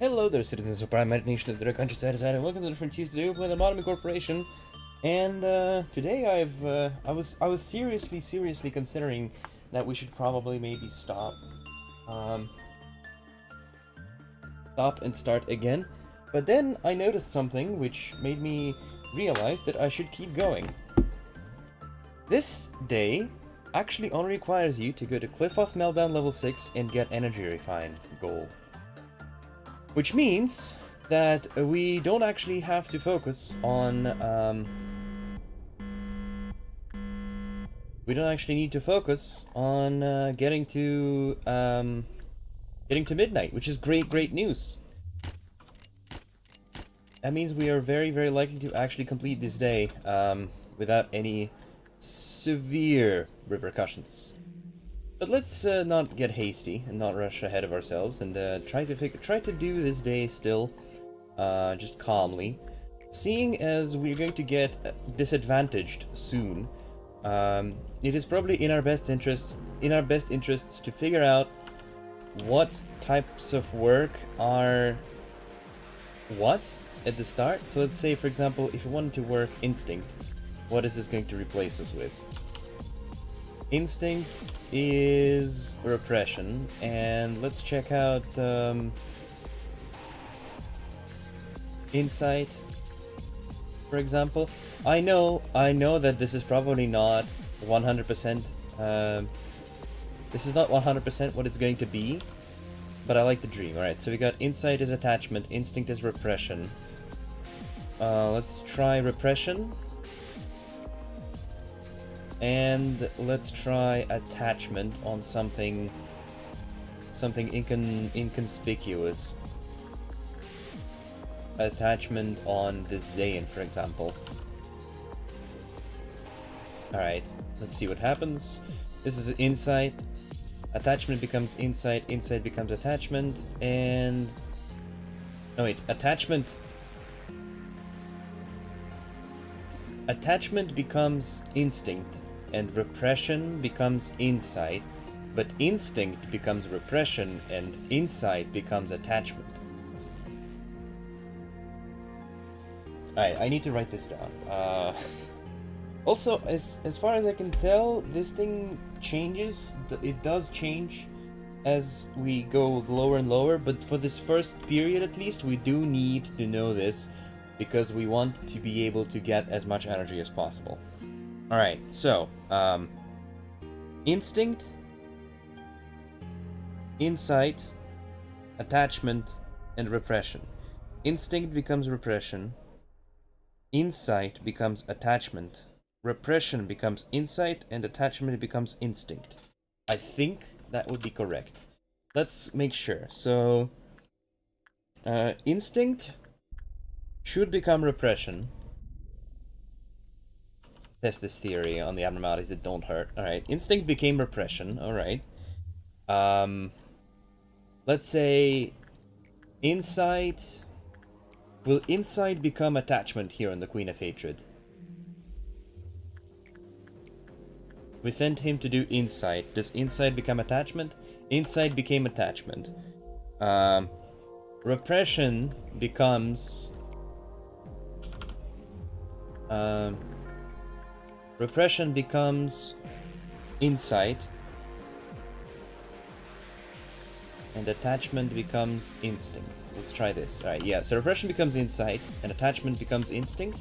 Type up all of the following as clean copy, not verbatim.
Hello there, citizens of Prime Nation of the Countryside, and welcome to the Different Tuesday. We play the Lobotomy Corporation, and today I was seriously considering that we should probably maybe stop and start again. But then I noticed something which made me realize that I should keep going. This day actually only requires you to go to Cliff-Off Meltdown level 6 and get Energy Refine goal. Which means that we don't actually have to focus on, we don't actually need to focus on getting to midnight, which is great news. That means we are very likely to actually complete this day without any severe repercussions. But let's not get hasty and not rush ahead of ourselves, and try to do this day still, just calmly. Seeing as we're going to get disadvantaged soon, it is probably in our best interests to figure out what types of work are what at the start. So let's say, for example, if we wanted to work instinct, what is this going to replace us with? Instinct is repression, and let's check out insight, for example. I know that this is probably not 100%. This is not 100% what it's going to be, but I like the dream. All right, so we got insight is attachment, instinct is repression. Let's try repression. And let's try attachment on something inconspicuous. Attachment on the Zayn, for example. Alright, let's see what happens. This is insight. Attachment becomes insight, insight becomes attachment, and... no wait, attachment becomes instinct, and repression becomes insight, but instinct becomes repression, and insight becomes attachment. Alright, I need to write this down. Also, as far as I can tell, this thing changes. It does change as we go lower and lower, but for this first period at least, we do need to know this, because we want to be able to get as much energy as possible. Alright, so, instinct, insight, attachment, and repression. Instinct becomes repression, insight becomes attachment, repression becomes insight, and attachment becomes instinct. I think that would be correct. Let's make sure. So, instinct should become repression. Test this theory on the abnormalities that don't hurt. Alright, instinct became repression. Alright. Let's say insight. Will insight become attachment here on the Queen of Hatred? We sent him to do insight. Does insight become attachment? Insight became attachment. Repression becomes... repression becomes insight, and attachment becomes instinct. Let's try this. Alright, yeah, so repression becomes insight, and attachment becomes instinct.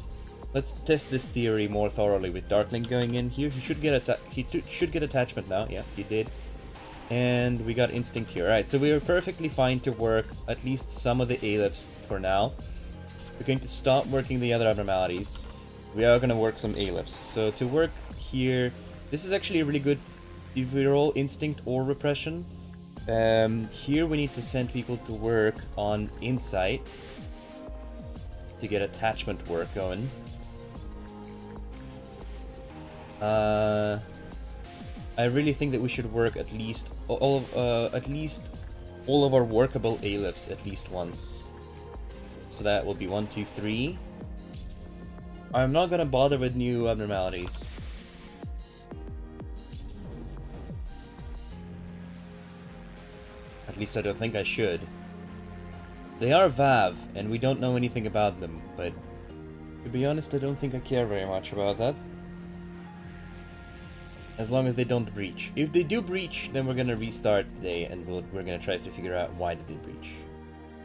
Let's test this theory more thoroughly with Darkling going in here. He should get attachment now. Yeah, he did. And we got instinct here. Alright, so we are perfectly fine to work at least some of the A-lifts for now. We're going to stop working the other abnormalities. We are going to work some A-lifts. So to work here, this is actually really good if we roll instinct or repression. Here we need to send people to work on insight to get attachment work going. I really think that we should work at least all of our workable A-lifts at least once. So that will be 1, 2, 3. I'm not gonna bother with new abnormalities. At least I don't think I should. They are VAV, and we don't know anything about them, but to be honest, I don't think I care very much about that. As long as they don't breach. If they do breach, then we're gonna restart the day, and we're gonna try to figure out why did they breach.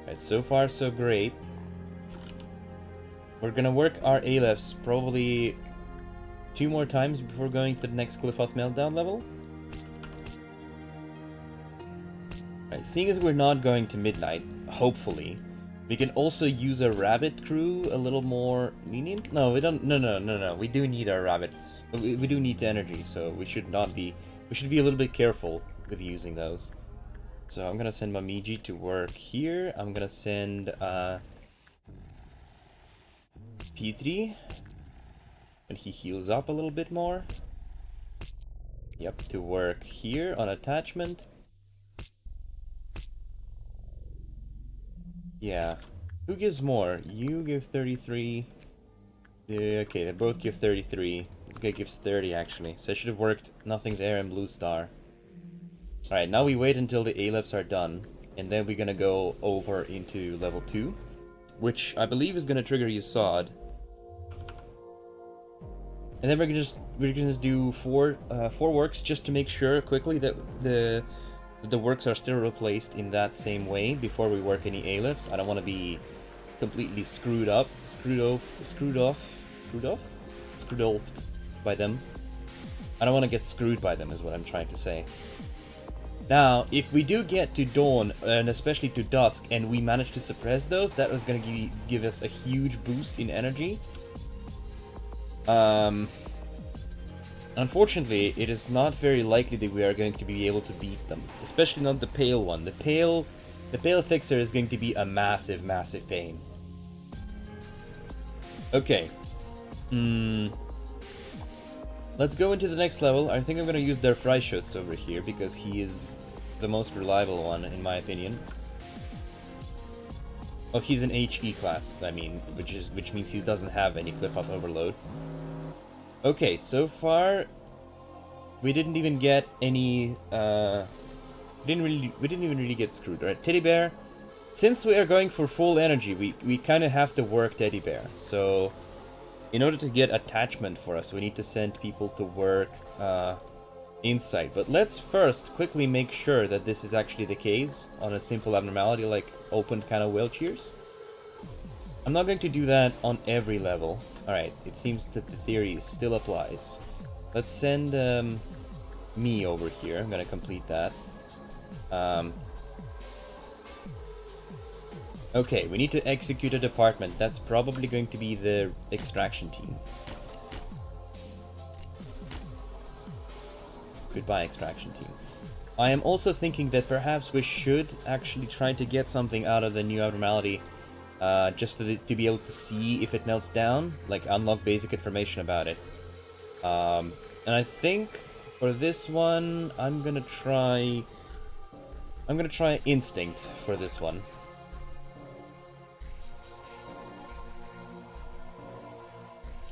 Right, so far so great. We're gonna work our ALEFs probably 2 more times before going to the next Cliffoth Meltdown level. Right, seeing as we're not going to midnight, hopefully, we can also use a rabbit crew a little more lenient. No, we don't. No. We do need our rabbits. We do need energy, so we should not be. We should be a little bit careful with using those. So I'm gonna send Mamiji to work here. I'm gonna send P3 when he heals up a little bit more. Yep, to work here on attachment. Yeah. Who gives more? You give 33. Okay, they both give 33. This guy gives 30 actually. So I should have worked nothing there and blue star. Alright, now we wait until the ALEFs are done. And then we're gonna go over into level 2. Which I believe is gonna trigger Yesod. And then we're gonna just do four works just to make sure quickly that the works are still replaced in that same way before we work any ALEFs. I don't want to be completely screwed off by them. I don't want to get screwed by them is what I'm trying to say. Now, if we do get to dawn, and especially to dusk, and we manage to suppress those, that was going to give us a huge boost in energy. Unfortunately, it is not very likely that we are going to be able to beat them, especially not the pale one. The pale fixer is going to be a massive pain. Okay. Let's go into the next level. I think I'm going to use their Freischutz over here because he is the most reliable one, in my opinion. Well, he's an HE class, I mean, which means he doesn't have any cliff-up overload. Okay, so far we didn't even get any. We didn't even really get screwed, right? Teddy Bear. Since we are going for full energy, we kind of have to work Teddy Bear. So, in order to get attachment for us, we need to send people to work Insight. But let's first quickly make sure that this is actually the case on a simple abnormality like opened kind of wheelchairs. I'm not going to do that on every level. Alright, it seems that the theory still applies. Let's send me over here. I'm going to complete that. Okay, we need to execute a department. That's probably going to be the extraction team. Goodbye, extraction team. I am also thinking that perhaps we should actually try to get something out of the new abnormality. Just to be able to see if it melts down, like unlock basic information about it. And I think for this one, I'm gonna try Instinct for this one.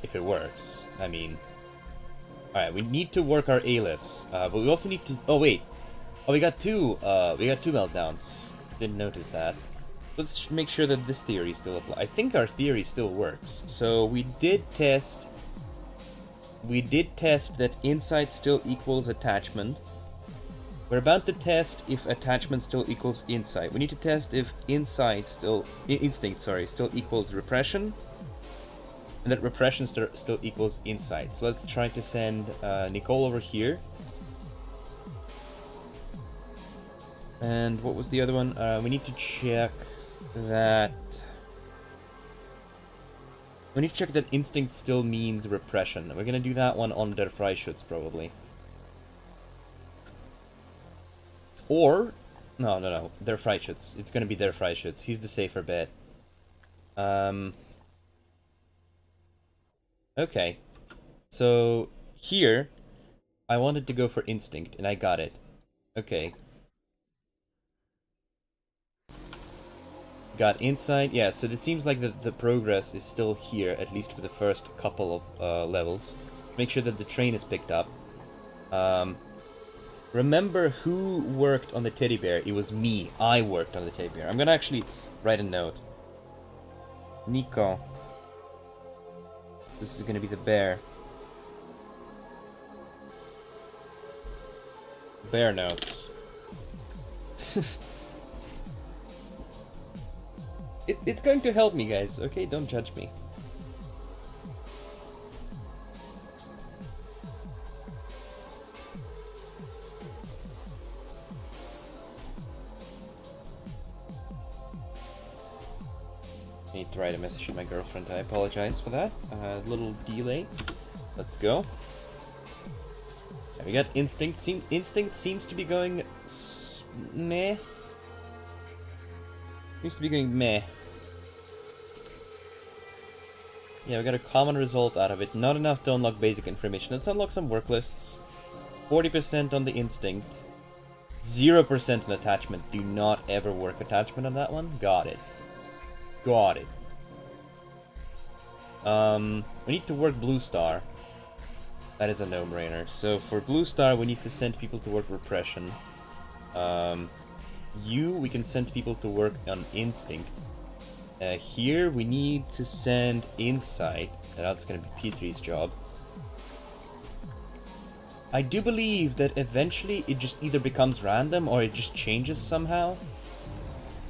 If it works, I mean. Alright, we need to work our ALEFs, but we also need to. Oh wait, we got two meltdowns. Didn't notice that. Let's make sure that this theory still applies. I think our theory still works. So we did test that insight still equals attachment. We're about to test if attachment still equals insight. We need to test if instinct still equals repression, and that repression still equals insight. So let's try to send Nicole over here. And what was the other one? We need to check that instinct still means repression. We're gonna do that one on der Freischutz probably. Or no, der Freischutz. It's gonna be der Freischutz. He's the safer bet. Okay. So here I wanted to go for instinct and I got it. Okay. Got insight. Yeah, so it seems like the progress is still here, at least for the first couple of levels. Make sure that the train is picked up. Remember who worked on the teddy bear? It was me. I worked on the teddy bear. I'm gonna actually Write a note. Nico. This is gonna be the bear. Bear notes. It's going to help me, guys, okay? Don't judge me. I need to write a message to my girlfriend. I apologize for that. Little delay. Let's go. We got instinct. Instinct seems to be going meh. Seems to be going meh. Yeah, we got a common result out of it. Not enough to unlock basic information. Let's unlock some work lists. 40% on the instinct. 0% on attachment. Do not ever work attachment on that one. Got it. Got it. We need to work Blue Star. That is a no-brainer. So for Blue Star, we need to send people to work Repression. We can send people to work on Instinct. Here, we need to send Insight. That's going to be P3's job. I do believe that eventually it just either becomes random or it just changes somehow.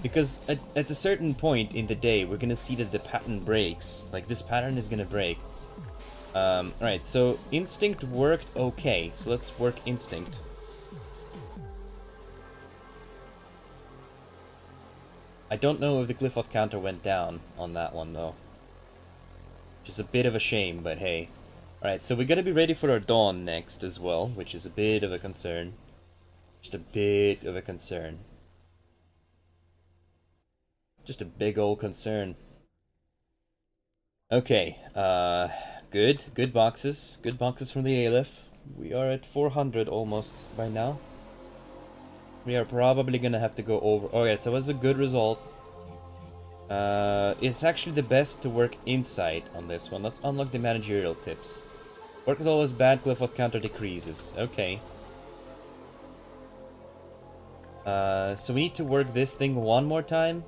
Because at a certain point in the day, we're going to see that the pattern breaks. Like, this pattern is going to break. Alright, so Instinct worked okay, so let's work Instinct. I don't know if the Glyphoth counter went down on that one, though. Which is a bit of a shame, but hey. Alright, so we're gonna be ready for our Dawn next as well, which is a bit of a concern. Just a bit of a concern. Just a big old concern. Okay, good boxes. Good boxes from the Aleph. We are at 400 almost by now. We are probably gonna have to go over. Alright, so that's a good result. It's actually the best to work Insight on this one. Let's unlock the managerial tips. Work is always bad, Glyphoth counter decreases. Okay. So we need to work this thing one more time.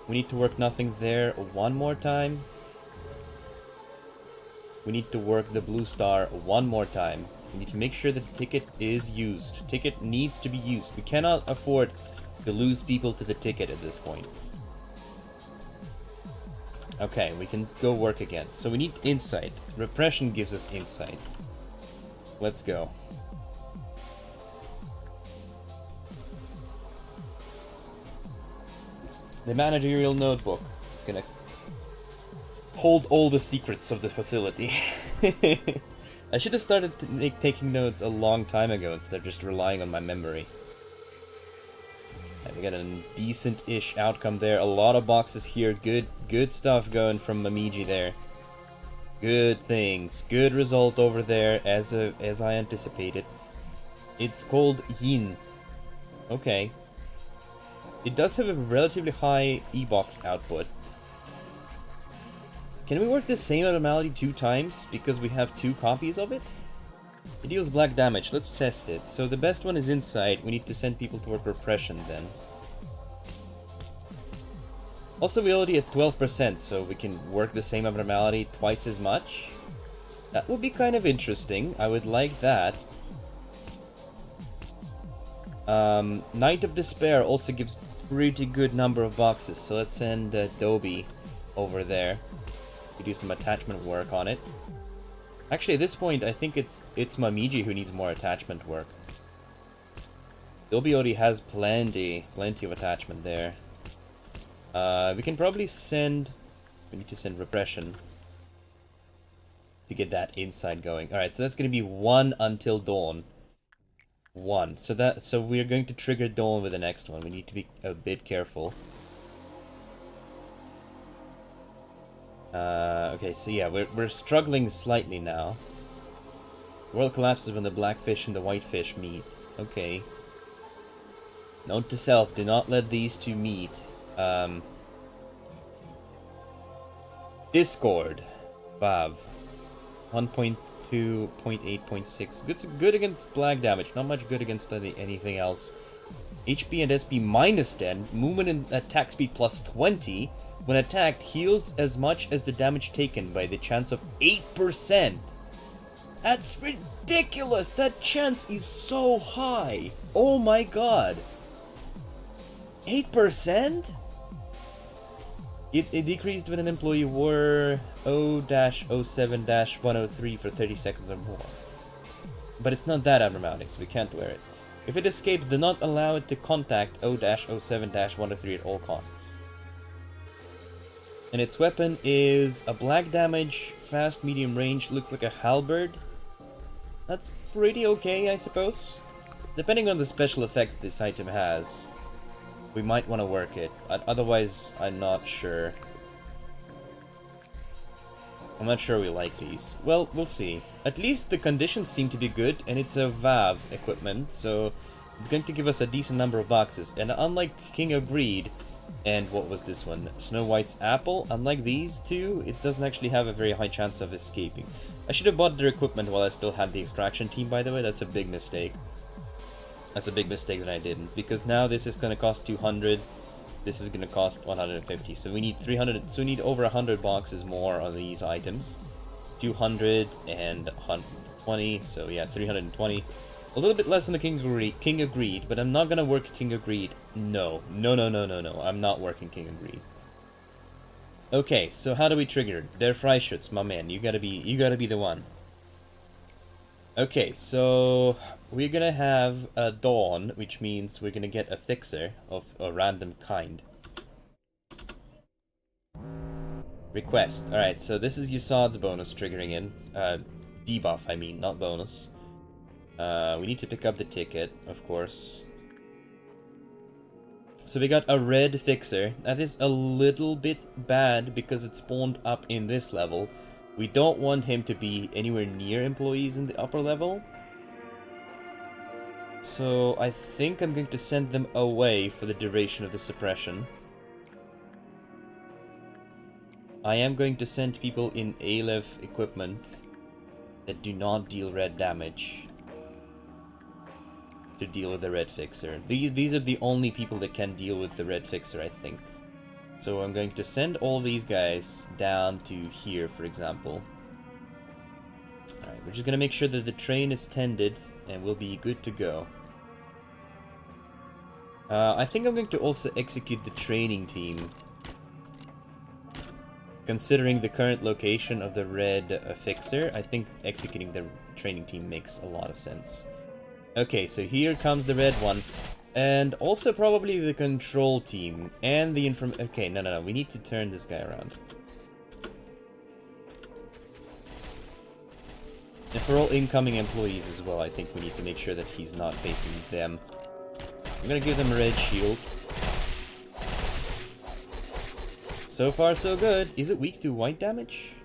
We need to work nothing there one more time. We need to work the Blue Star one more time. We need to make sure that the ticket is used. Ticket needs to be used. We cannot afford to lose people to the ticket at this point. Okay, we can go work again. So we need Insight. Repression gives us Insight. Let's go. The managerial notebook is gonna hold all the secrets of the facility. I should have started taking notes a long time ago instead of just relying on my memory. And we got a decent-ish outcome there. A lot of boxes here. Good stuff going from Mamiji there. Good things. Good result over there as I anticipated. It's called Yin. Okay. It does have a relatively high E-box output. Can we work the same abnormality 2 times because we have 2 copies of it? It deals black damage. Let's test it. So the best one is Insight. We need to send people to work Repression then. Also, we already at 12%, so we can work the same abnormality twice as much. That would be kind of interesting. I would like that. Night of Despair also gives pretty good number of boxes, so let's send Dobie over there. We do some attachment work on it. Actually, at this point, I think it's Mamiji who needs more attachment work. Dobie already has plenty of attachment there. We can probably send... We need to send Repression to get that Insight going. Alright, so that's going to be 1 until Dawn. 1. So we're going to trigger Dawn with the next one. We need to be a bit careful. Okay, so yeah, we're struggling slightly now. The world collapses when the black fish and the white fish meet. Okay. Note to self, do not let these two meet. Discord. Vav. 1.2, 0.8, 0.6. Good against black damage. Not much good against anything else. HP and SP minus 10, movement and attack speed plus 20. When attacked, heals as much as the damage taken by the chance of 8%. That's ridiculous! That chance is so high! Oh my god! 8%? It decreased when an employee wore O-07-103 for 30 seconds or more. But it's not that abnormality, so we can't wear it. If it escapes, do not allow it to contact O-07-103 at all costs. And its weapon is a black damage, fast, medium range, looks like a halberd. That's pretty okay, I suppose. Depending on the special effects this item has, we might want to work it. Otherwise, I'm not sure. I'm not sure we like these. Well, we'll see. At least the conditions seem to be good, and it's a VAV equipment, so it's going to give us a decent number of boxes. And unlike King of Greed, and what was this one? Snow White's Apple, unlike these two, it doesn't actually have a very high chance of escaping. I should have bought their equipment while I still had the extraction team, by the way. That's a big mistake. That's a big mistake that I didn't, because now this is going to cost 200, this is going to cost 150, so we need 300, so we need over 100 boxes more on these items. 200 and 120, so yeah, 320. A little bit less than the King of Greed, but I'm not going to work King of Greed. No, I'm not working King of Greed. Okay, so how do we trigger? Der Freischütz, my man, you gotta be the one. Okay, so we're gonna have a Dawn, which means we're gonna get a Fixer of a random kind. Request. Alright, so this is Yesod's bonus triggering in. Debuff, I mean, not bonus. We need to pick up the ticket, of course. So we got a red Fixer. That is a little bit bad because it spawned up in this level. We don't want him to be anywhere near employees in the upper level. So I think I'm going to send them away for the duration of the suppression. I am going to send people in Aleph equipment that do not deal red damage to deal with the red Fixer. These are the only people that can deal with the red Fixer, I think. So I'm going to send all these guys down to here, for example. Alright, we're just going to make sure that the train is tended, and we'll be good to go. I think I'm going to also execute the training team. Considering the current location of the red Fixer, I think executing the training team makes a lot of sense. Okay, so here comes the red one. And also probably the control team and the Okay, no, we need to turn this guy around. And for all incoming employees as well, I think we need to make sure that he's not facing them. I'm gonna give them a red shield. So far, so good. Is it weak to white damage?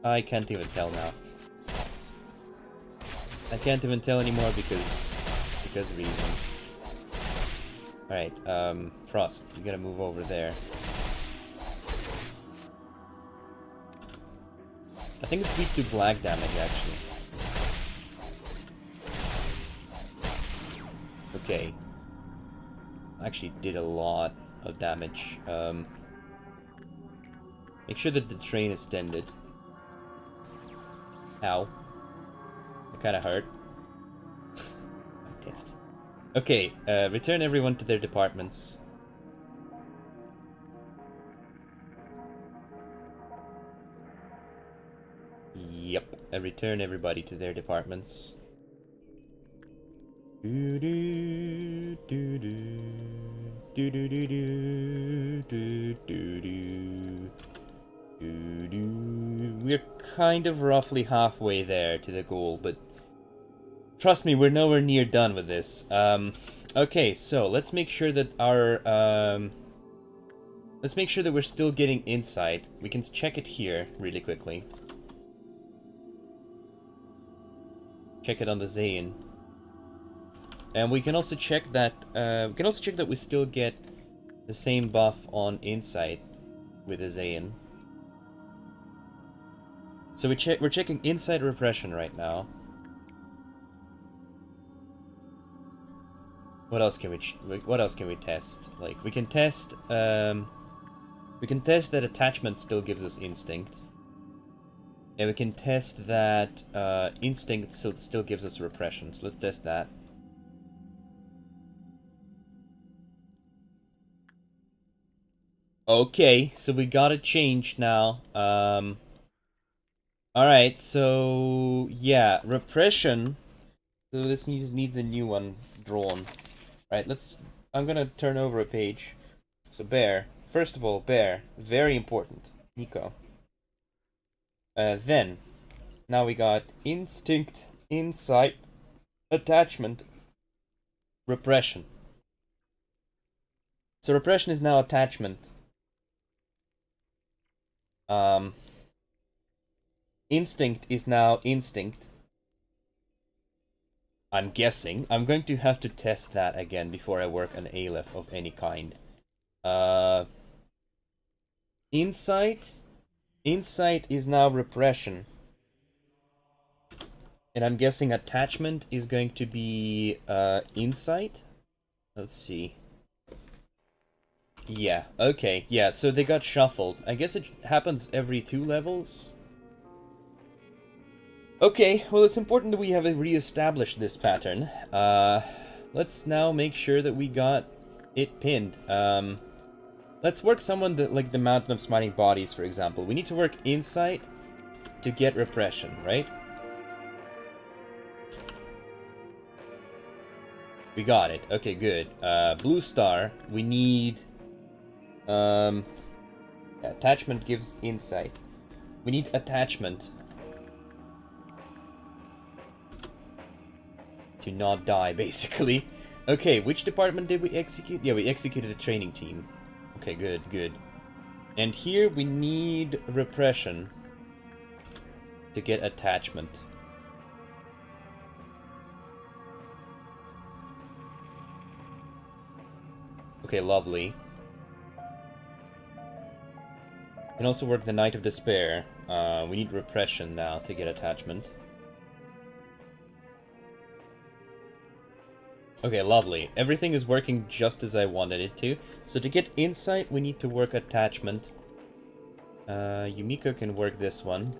I can't even tell now. I can't even tell anymore because of reasons. Alright, Frost, you gotta move over there. I think it's weak to black damage, actually. Okay. Actually did a lot of damage. Make sure that the train is tended. Ow. That kinda hurt. Okay, return everyone to their departments. Yep, return everybody to their departments. We're kind of roughly halfway there to the goal, but trust me, we're nowhere near done with this. Okay, so let's make sure that our let's make sure that we're still getting insight. We can check it here really quickly. Check it on the Zayn. And we can also check that we still get the same buff on insight with the Zayn. So we're checking insight repression right now. What else can what else can we test? Like, we can test that attachment still gives us instinct. And we can test that instinct still gives us repression. So let's test that. Okay, so we got a change now. Alright, so yeah, repression. So this needs a new one drawn. Right, I'm gonna turn over a page. So bear. First of all, bear. Very important. Nico. Then, now we got instinct, insight, attachment, repression. So repression is now attachment. Instinct is now instinct. I'm guessing. I'm going to have to test that again before I work an Aleph of any kind. Insight. Insight is now repression. And I'm guessing attachment is going to be insight. Let's see. Yeah, okay, yeah, so they got shuffled. I guess it happens every 2 levels. Okay, well, it's important that we have re-established this pattern. Let's now make sure that we got it pinned. Let's work someone that, like the Mountain of Smiting Bodies, for example. We need to work insight to get repression, right? We got it. Okay, good. Blue Star, we need... attachment gives insight. We need attachment. To not die, basically. Okay, which department did we execute? Yeah, we executed a training team. Okay, good, good. And here we need repression to get attachment. Okay, lovely. We can also work the Knight of Despair. We need repression now to get attachment. Okay, lovely. Everything is working just as I wanted it to. So to get insight, we need to work attachment. Yumiko can work this one.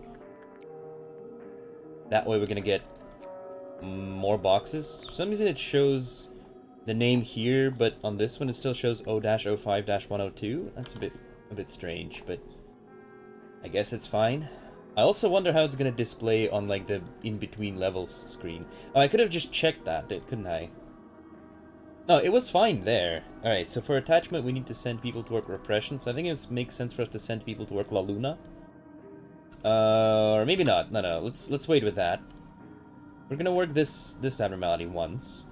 That way we're gonna get more boxes. For some reason it shows the name here, but on this one it still shows O-05-102. That's a bit strange, but I guess it's fine. I also wonder how it's gonna display on like the in-between levels screen. Oh, I could have just checked that, couldn't I? No, it was fine there. Alright, so for attachment we need to send people to work repression, so I think it makes sense for us to send people to work La Luna. Or maybe not. No, let's wait with that. We're gonna work this abnormality once.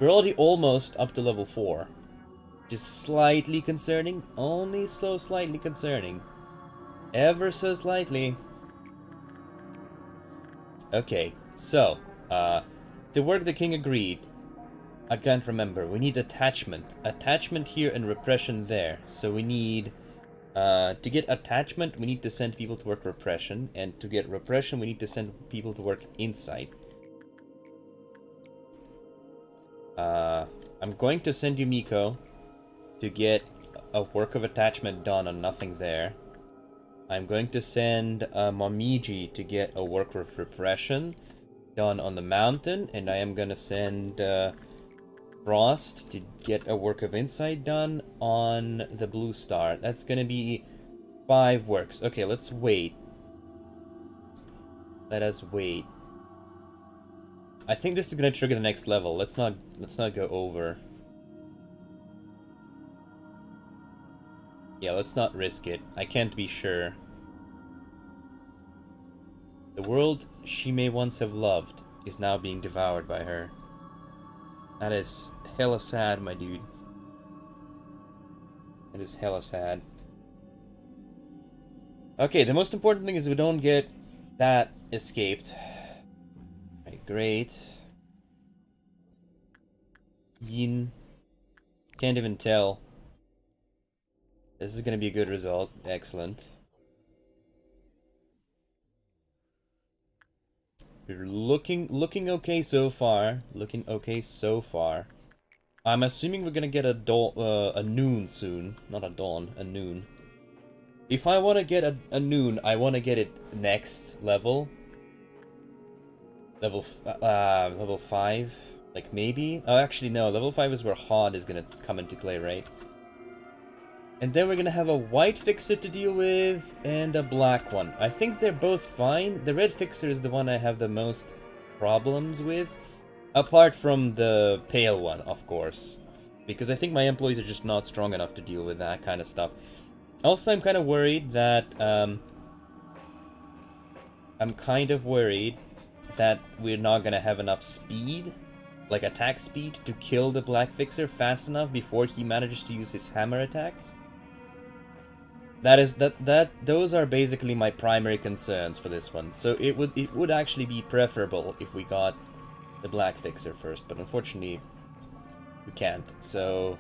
We're already almost up to level 4. Just slightly concerning. Only so slightly concerning. Ever so slightly. Okay, so, to work the king agreed. I can't remember. We need attachment. Attachment here and repression there. So we need... to get attachment, we need to send people to work repression. And to get repression, we need to send people to work insight. I'm going to send you Miko to get a work of attachment done on nothing there. I'm going to send Momiji to get a work of repression done on the mountain. And I am going to send... Frost to get a work of insight done on the Blue Star. That's gonna be 5 works. Okay, let's wait. Let us wait. I think this is gonna trigger the next level. Let's not go over. Yeah, let's not risk it. I can't be sure. The world she may once have loved is now being devoured by her. That is hella sad, my dude. That is hella sad. Okay, the most important thing is we don't get that escaped. Right, great. Yin. Can't even tell. This is gonna be a good result. Excellent. We're looking okay so far. Looking okay so far. I'm assuming we're gonna get a noon soon. Not a dawn, a noon. If I want to get a noon, I want to get it next level. Level 5. Like, maybe? Oh, actually, no. Level 5 is where Hod is gonna come into play, right? And then we're gonna have a white fixer to deal with, and a black one. I think they're both fine. The red fixer is the one I have the most problems with. Apart from the pale one, of course. Because I think my employees are just not strong enough to deal with that kind of stuff. Also, I'm kind of worried that, we're not gonna have enough speed, like attack speed, to kill the black fixer fast enough before he manages to use his hammer attack. Those are basically my primary concerns for this one. So it would actually be preferable if we got the black fixer first, but unfortunately we can't. So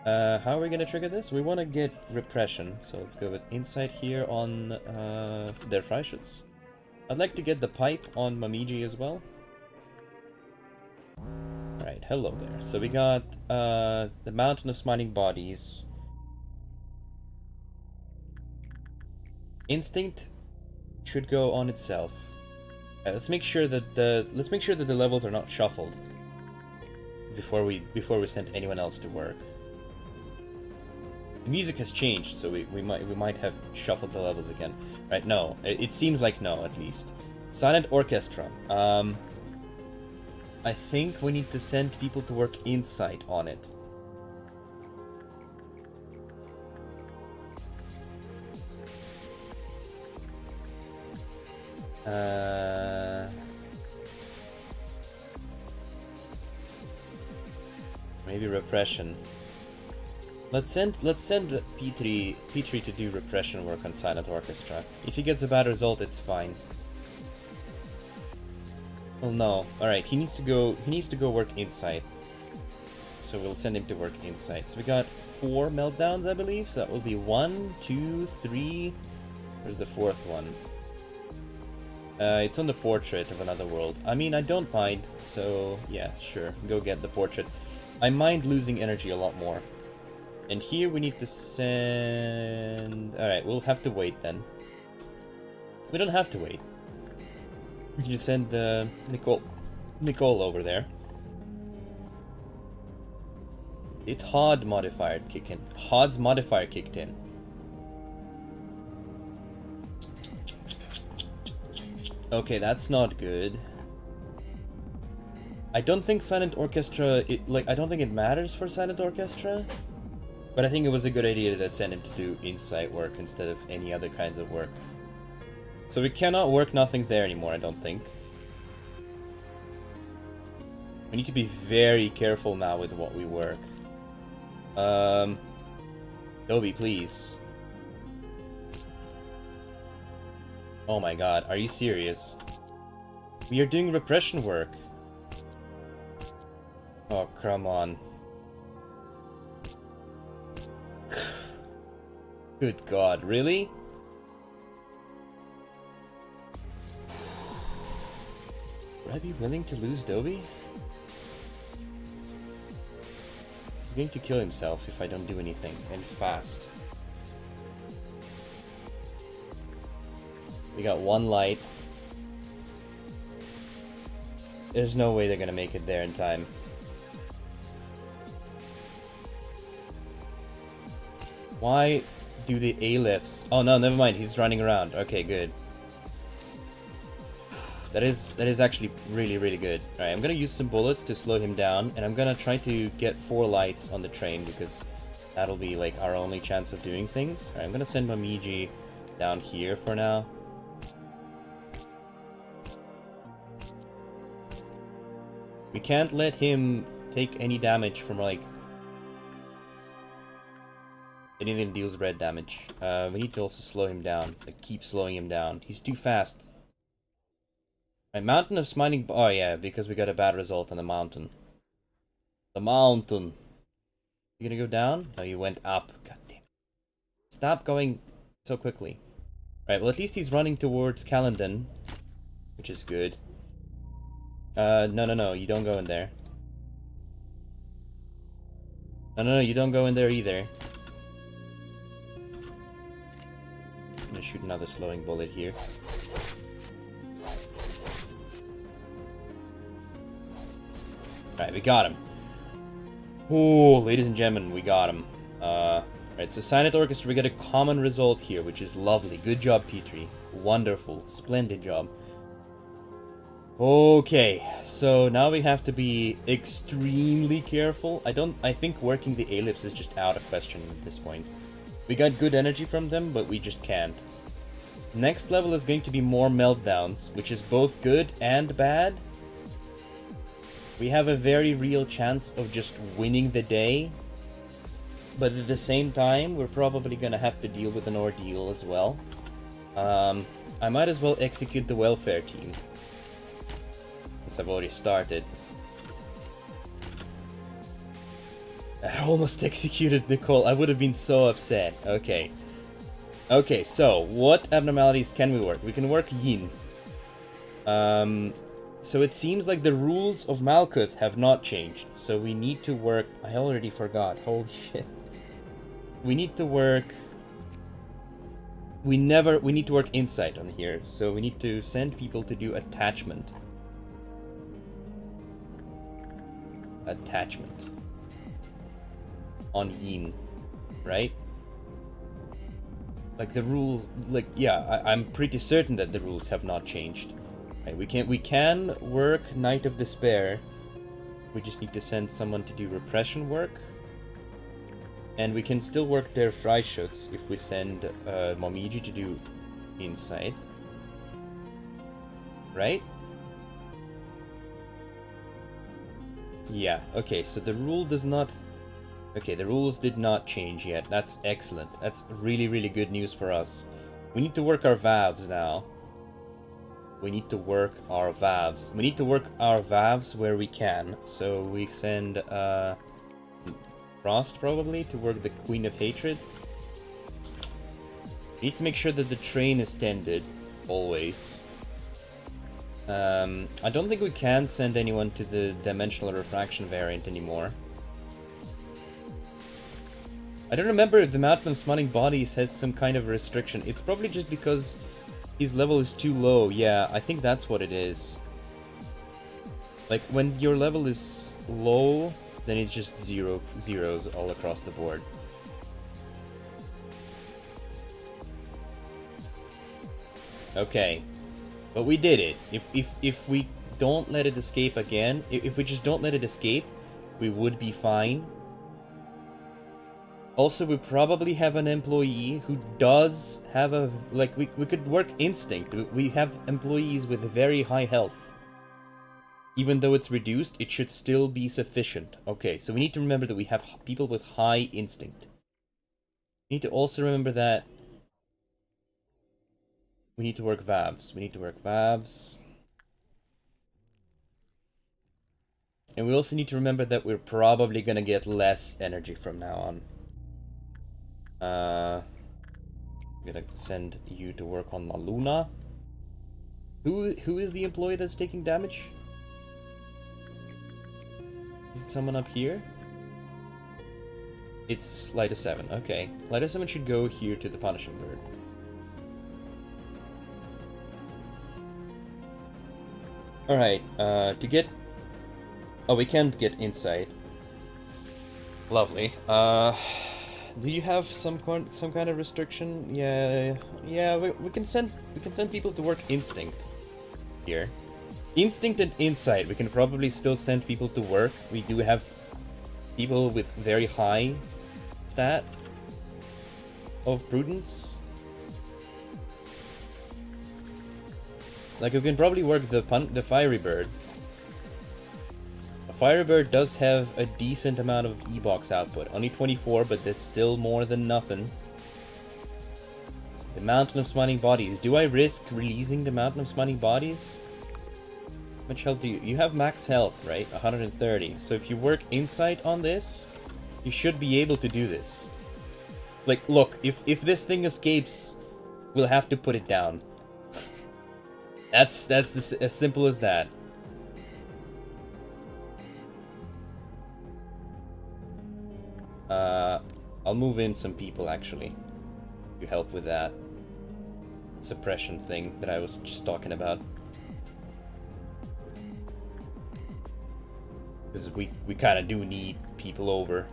how are we gonna trigger this? We want to get repression, so let's go with insight here on their Freischütz. I'd like to get the pipe on Mamiji as well. Alright, hello there. So we got the Mountain of Smiling Bodies. Instinct should go on itself. Alright, let's make sure that the levels are not shuffled before we send anyone else to work. The music has changed, so we might have shuffled the levels again. Right? No, it seems like no, at least. Silent Orchestra. I think we need to send people to work Insight on it. Maybe repression. Let's send P3 to do repression work on Silent Orchestra. If he gets a bad result, it's fine. Well, no. All right, he needs to go work Insight. So we'll send him to work Insight. So we got 4 meltdowns, I believe. So that will be 1, 2, 3. Where's the 4th one? It's on the portrait of another world. I mean, I don't mind. So yeah, sure, go get the portrait. I mind losing energy a lot more. And here we need to send... Alright, we'll have to wait then. We don't have to wait. We can just send Nicole over there. Hod modifier kick in. Hod's modifier kicked in. Okay, that's not good. I don't think Silent Orchestra... I don't think it matters for Silent Orchestra. But I think it was a good idea to send him to do Insight work instead of any other kinds of work. So we cannot work nothing there anymore, I don't think. We need to be very careful now with what we work. Dobby, please. Oh my god, are you serious? We are doing repression work. Oh, come on. Good god, really? Would I be willing to lose Dobby? He's going to kill himself if I don't do anything, and fast. We got 1 light. There's no way they're gonna make it there in time. Why do the A-lifts? Oh no, never mind, he's running around. Okay, good. That is actually really, really good. Alright, I'm gonna use some bullets to slow him down, and I'm gonna try to get 4 lights on the train, because that'll be like our only chance of doing things. Alright, I'm gonna send Mamiji down here for now. We can't let him take any damage from, like, anything that deals red damage. We need to also slow him down. Like, keep slowing him down. He's too fast. Right, Mountain of Smiling... Oh, yeah, because we got a bad result on the mountain. The mountain. You gonna go down? No, you went up. God damn. Stop going so quickly. Right, well, at least he's running towards Calendon. which is good. No, you don't go in there. No, you don't go in there either. I'm gonna shoot another slowing bullet here. Alright, we got him. Ooh, ladies and gentlemen, we got him. Right, so Silent Orchestra, we get a common result here, which is lovely. Good job, Petrie. Wonderful. Splendid job. Okay, so now we have to be extremely careful. I think working the ellipse is just out of question at this point. We got good energy from them, but we just can't. Next level is going to be more meltdowns, which is both good and bad. We have a very real chance of just winning the day. But at the same time, we're probably gonna have to deal with an ordeal as well. I might as well execute the welfare team. I've already started. I almost executed Nicole. I would have been so upset. Okay. Okay, so what abnormalities can we work? We can work Yin. So it seems like the rules of Malkuth have not changed. So we need to work... I already forgot. Holy shit. We need to work... We need to work insight on here. So we need to send people to do attachment. Attachment on Yin, right? Like the rules, like yeah, I'm pretty certain that the rules have not changed. Right, we can work Night of Despair. We just need to send someone to do repression work, and we can still work their Freischutz if we send Momiji to do insight, right? Yeah, okay, so the rule does not... Okay, the rules did not change yet. That's excellent. That's really, really good news for us. We need to work our valves now. We need to work our valves. We need to work our valves where we can. So we send Frost, probably, to work the Queen of Hatred. We need to make sure that the train is tended, always. I don't think we can send anyone to the Dimensional Refraction variant anymore. I don't remember if the Mountain of Smiling Bodies has some kind of restriction. It's probably just because his level is too low. Yeah, I think that's what it is. Like, when your level is low, then it's just zeros all across the board. Okay. But we did it. If we don't let it escape again, if we just don't let it escape, we would be fine. Also, we probably have an employee who does have a... Like, we could work Instinct. We have employees with very high health. Even though it's reduced, it should still be sufficient. Okay, so we need to remember that we have people with high Instinct. We need to also remember that we need to work Vabs. We need to work Vabs. And we also need to remember that we're probably gonna get less energy from now on. I'm gonna send you to work on La Luna. Who is the employee that's taking damage? Is it someone up here? It's Lighter 7. Okay. Lighter 7 should go here to the Punishing Bird. Alright, to get... Oh, we can't get Insight. Lovely. Do you have some kind of restriction? Yeah, we can send people to work Instinct here. Instinct and Insight, we can probably still send people to work. We do have people with very high stat of Prudence. Like, we can probably work the Fiery Bird. A Fiery Bird does have a decent amount of E-Box output. Only 24, but that's still more than nothing. The Mountain of Smiling Bodies. Do I risk releasing the Mountain of Smiling Bodies? How much health do you... You have max health, right? 130. So if you work Insight on this, you should be able to do this. Like, look, if this thing escapes, we'll have to put it down. That's as simple as that. I'll move in some people actually to help with that suppression thing that I was just talking about. Because we kind of do need people over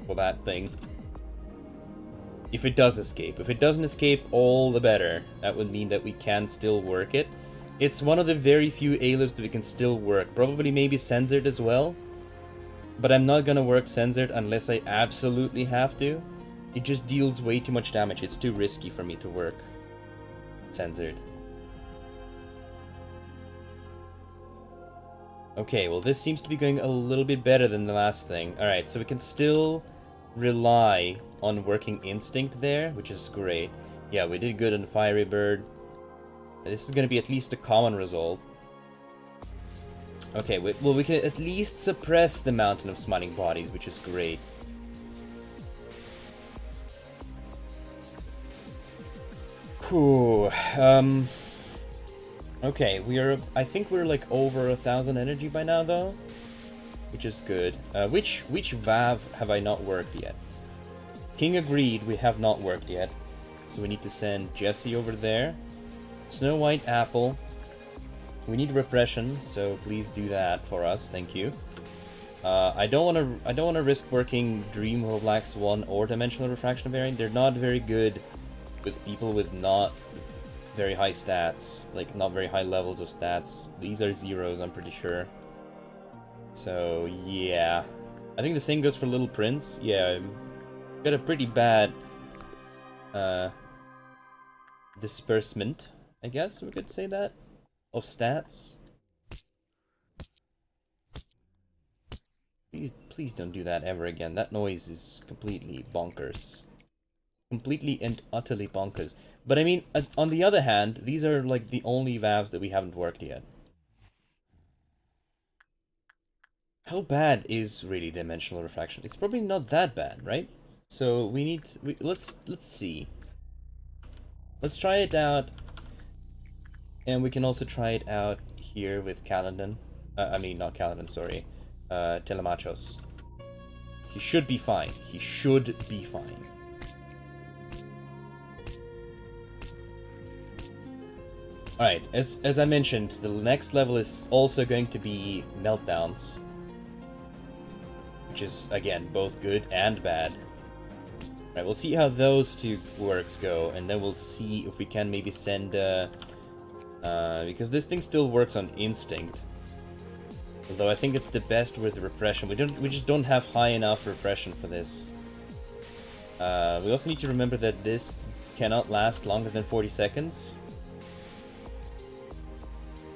for that thing. If it does escape. If it doesn't escape, all the better. That would mean that we can still work it. It's one of the very few A-lifts that we can still work. Probably maybe censored as well. But I'm not gonna work censored unless I absolutely have to. It just deals way too much damage. It's too risky for me to work censored. Okay, well this seems to be going a little bit better than the last thing. Alright, so we can still rely on working instinct there, which is great. Yeah, we did good on Fiery Bird. This is gonna be at least a common result. Okay, well we can at least suppress the mountain of smiting bodies, which is great. Whew, okay, I think we're like over 1,000 energy by now though, which is good. Which Vav have I not worked yet? King agreed we have not worked yet, so we need to send Jesse over there. Snow White Apple. We need repression, so please do that for us, thank you. I don't want to risk working Dream of a Black Swan or Dimensional Refraction variant. They're not very good with people with not very high stats, like not very high levels of stats. These are zeros, I'm pretty sure. So yeah, I think the same goes for Little Prince. Yeah, got a pretty bad disbursement, I guess we could say that, of stats. Please don't do that ever again. That noise is completely bonkers. Completely and utterly bonkers. But I mean, on the other hand, these are like the only Vavs that we haven't worked yet. How bad is really Dimensional Refraction? It's probably not that bad, right? So we need... let's see. Let's try it out. And we can also try it out here with Kaladin. I mean, not Kaladin, sorry. Telemachos. He should be fine. He should be fine. Alright, as I mentioned, the next level is also going to be Meltdowns. Which is, again, both good and bad. Alright, we'll see how those two works go, and then we'll see if we can maybe send... because this thing still works on Instinct. Although I think it's the best with Repression. We just don't have high enough Repression for this. We also need to remember that this cannot last longer than 40 seconds.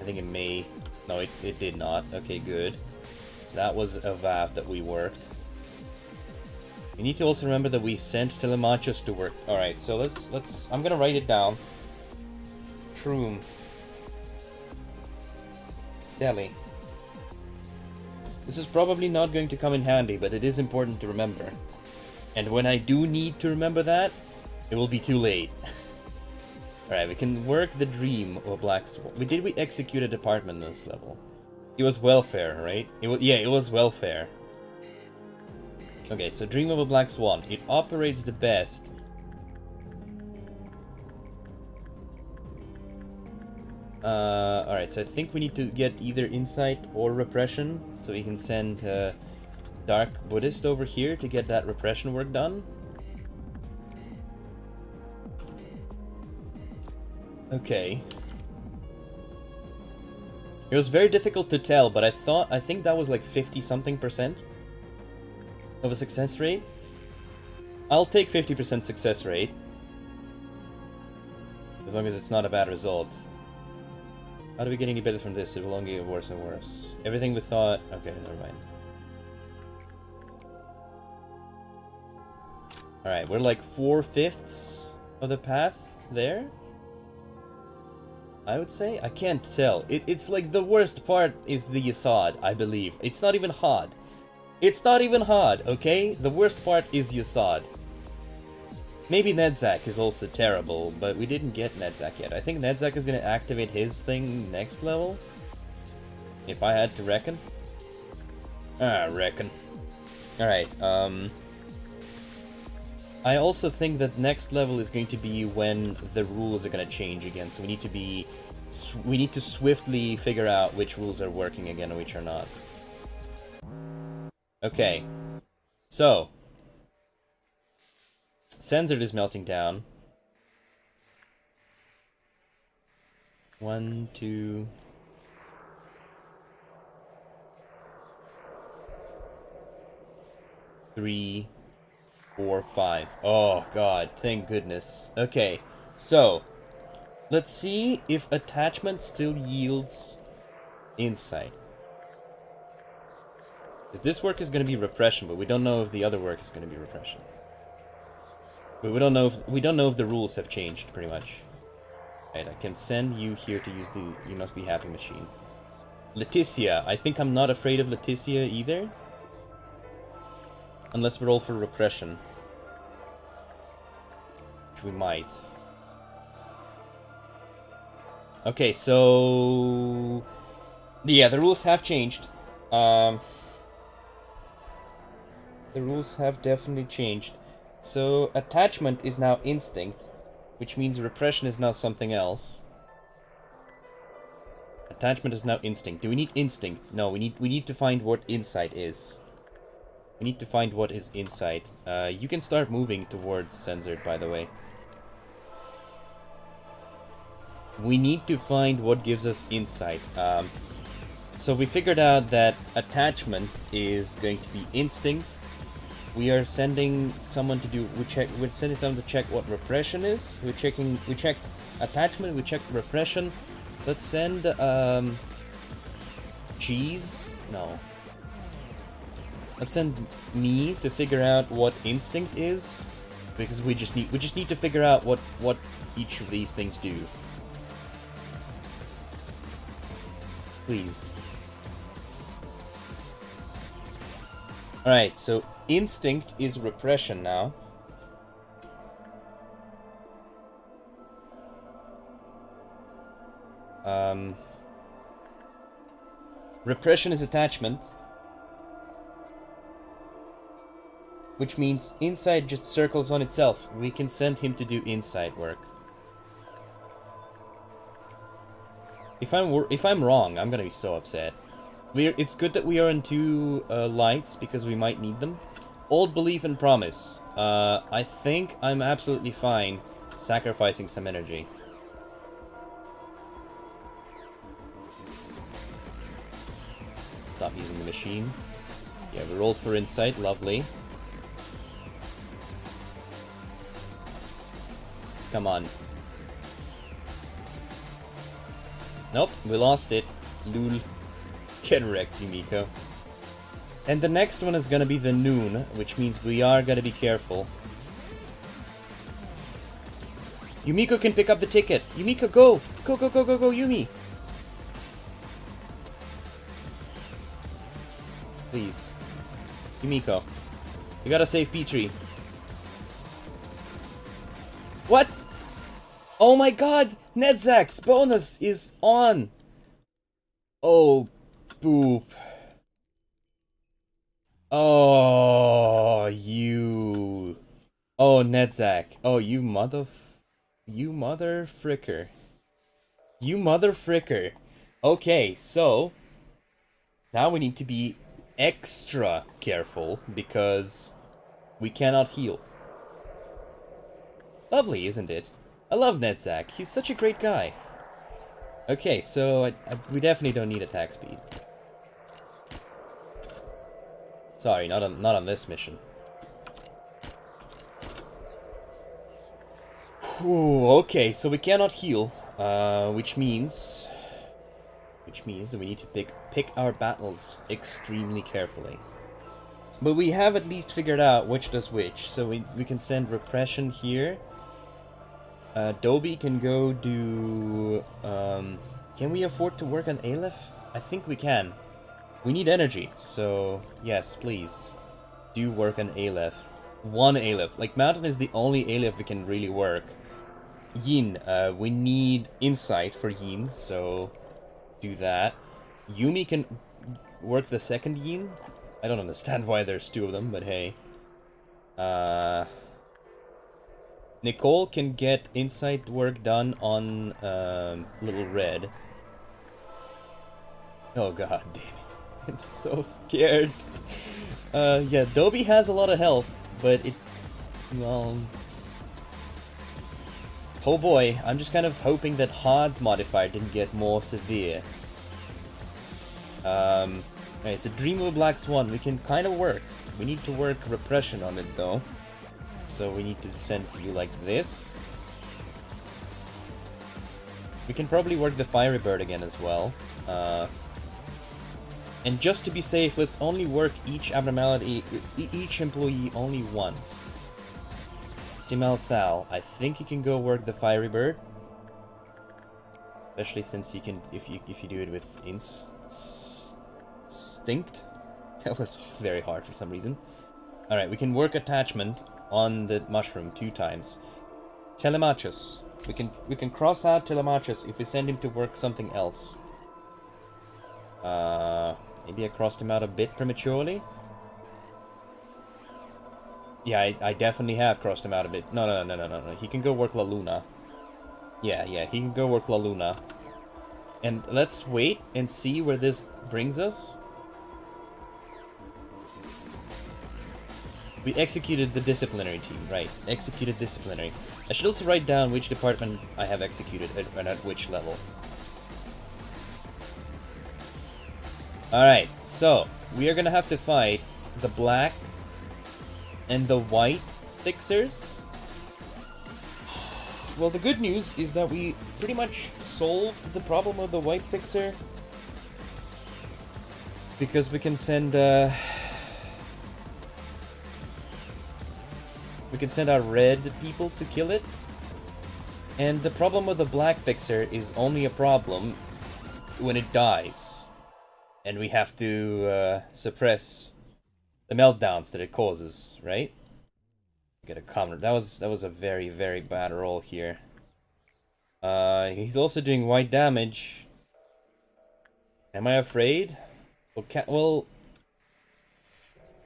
I think it may... No, it did not. Okay, good. So that was a VAF that we worked. We need to also remember that we sent Telemachos to work. Alright, so let's... I'm gonna write it down. Shroom. Deli. This is probably not going to come in handy, but it is important to remember. And when I do need to remember that, it will be too late. Alright, we can work the Dream of a Black Swan. Did we execute a department on this level? It was welfare, right? Yeah, it was welfare. Okay, so Dream of a Black Swan. It operates the best. Alright, so I think we need to get either Insight or Repression, so we can send Dark Buddhist over here to get that Repression work done. Okay. It was very difficult to tell, but I think that was like 50-something% of a success rate. I'll take 50% success rate. As long as it's not a bad result. How do we get any better from this? It will only get worse and worse. Everything we thought... Okay, never mind. Alright, we're like 4/5 of the path there. I would say? I can't tell. It's like the worst part is the Yesod, I believe. It's not even hard. It's not even hard, okay? The worst part is Yesod. Maybe Nedzak is also terrible, but we didn't get Nedzak yet. I think Nedzak is going to activate his thing next level. If I had to reckon. Reckon. Alright, I also think that next level is going to be when the rules are going to change again, so we need to swiftly figure out which rules are working again and which are not. Okay. So, Censored is melting down. 1, 2... 3, 4, 5. Oh god, thank goodness. Okay, so let's see if attachment still yields insight. Because this work is going to be repression, but we don't know if the other work is going to be repression. But we don't know if the rules have changed pretty much. Right, I can send you here to use the You Must Be Happy machine. Leticia, I think I'm not afraid of Leticia either. Unless we're all for repression. Which we might. Okay, so... yeah, the rules have changed. The rules have definitely changed. So, attachment is now instinct, which means repression is now something else. Attachment is now instinct. Do we need instinct? No, we need to find what insight is. We need to find what is insight. You can start moving towards censored, by the way. We need to find what gives us insight. So we figured out that attachment is going to be instinct. We are sending someone to do. We're sending someone to check what repression is. We checked attachment. We checked repression. Let's send cheese. No. Let's send me to figure out what instinct is, because we just need to figure out what each of these things do. Please. Alright, so instinct is repression now. Repression is attachment. Which means insight just circles on itself. We can send him to do insight work. If I'm wrong, I'm gonna be so upset. It's good that we are in 2 lights because we might need them. Old belief and promise. I think I'm absolutely fine sacrificing some energy. Stop using the machine. Yeah, we rolled for insight. Lovely. Come on. Nope, we lost it. Lul. Get wrecked, Yumiko. And the next one is gonna be the noon, which means we are gonna be careful. Yumiko can pick up the ticket. Yumiko, go! Go, go, go, go, go, Yumi! Please. Yumiko. You gotta save Petrie. What? Oh my god! Nedzak's bonus is on! Oh, boop. Oh, you... Oh, Nedzak. Oh, you mother fricker. You mother fricker. Okay, so... now we need to be extra careful, because we cannot heal. Lovely, isn't it? I love Nedzak. He's such a great guy. Okay, so we definitely don't need attack speed. Sorry, not on this mission. Ooh, okay, so we cannot heal, which means that we need to pick our battles extremely carefully. But we have at least figured out which does which, so we can send repression here. Dobie can go do... can we afford to work on Aleph? I think we can. We need energy, so yes, please. Do work on Aleph. one Aleph. Like, Mountain is the only Aleph we can really work. Yin, we need Insight for Yin, so do that. Yumi can work the second Yin. I don't understand why there's two of them, but hey. Nicole can get Insight work done on Little Red. Oh god damn it. I'm so scared. Yeah, Dobie has a lot of health, but it's, well... Oh boy, I'm just kind of hoping that Hod's modifier didn't get more severe. Okay, so Dream of a Black Swan, we can kind of work. We need to work Repression on it though. So we need to send you like this. We can probably work the Fiery Bird again as well. And just to be safe, let's only work each abnormality, each employee only once. Timel Sal, I think you can go work the Fiery Bird. Especially since you can, if you do it with Instinct. That was very hard for some reason. Alright, we can work Attachment on the Mushroom 2 times. Telemachus. We can cross out Telemachus if we send him to work something else. Maybe I crossed him out a bit prematurely. Yeah, I definitely have crossed him out a bit. No. He can go work La Luna. Yeah, he can go work La Luna. And let's wait and see where this brings us. We executed the disciplinary team, right? Executed disciplinary. I should also write down which department I have executed and at which level. Alright, so we are gonna have to fight the black and the white fixers. Well, the good news is that we pretty much solved the problem of the white fixer. Because we can send our red people to kill it. And the problem with the black fixer is only a problem when it dies. And we have to suppress the meltdowns that it causes, right? Get a comment. That was a very, very bad roll here. He's also doing white damage. Am I afraid? Well,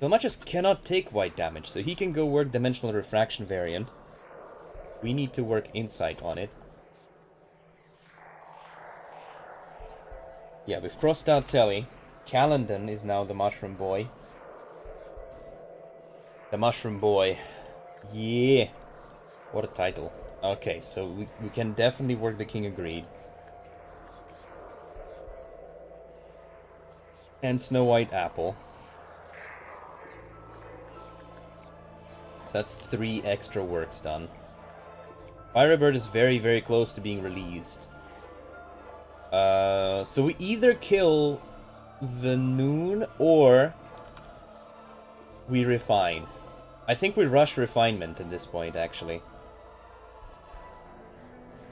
Telmachus cannot take white damage, so he can go work Dimensional Refraction variant. We need to work Insight on it. Yeah, we've crossed out Telly. Calendon is now the Mushroom Boy. The Mushroom Boy. Yeah! What a title. Okay, so we can definitely work the King of Greed. And Snow White Apple. So that's 3 extra works done. Firebird is very, very close to being released. So we either kill the Noon or we refine. I think we rush refinement at this point, actually.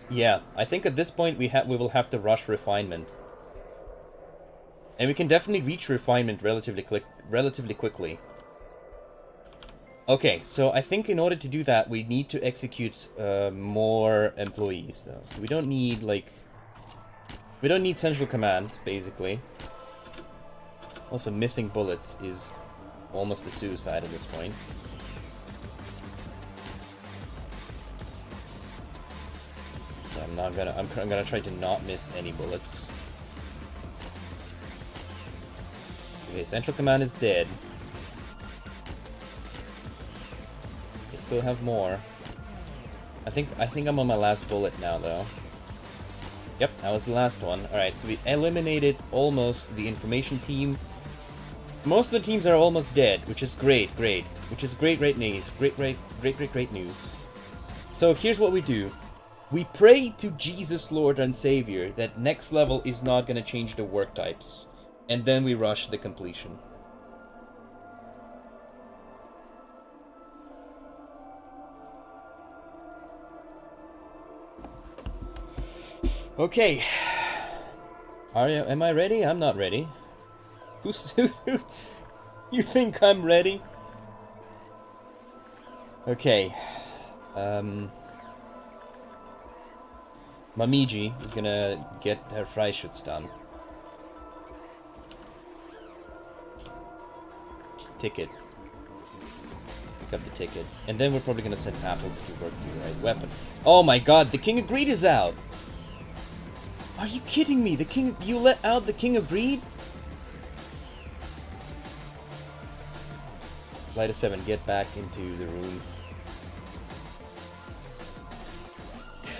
Yeah, I think at this point we will have to rush refinement. And we can definitely reach refinement relatively quickly. Okay, so I think in order to do that, we need to execute more employees, though. So we don't need, like... We don't need Central Command, basically. Also, missing bullets is almost a suicide at this point. So I'm gonna try to not miss any bullets. Okay, Central Command is dead. I still have more. I think I'm on my last bullet now, though. Yep, that was the last one. Alright, so we eliminated almost the information team. Most of the teams are almost dead, which is great. Which is great news. Great news. So here's what we do. We pray to Jesus, Lord and Savior, that next level is not going to change the work types. And then we rush the completion. Okay. Am I ready? I'm not ready. You think I'm ready? Okay. Mamiji is gonna get her Freischutz done. Ticket. Pick up the ticket. And then we're probably gonna send Apple to work the right weapon. Oh my god, the King of Greed is out! Are you kidding me? You let out the King of Greed? Flight of 7, get back into the room.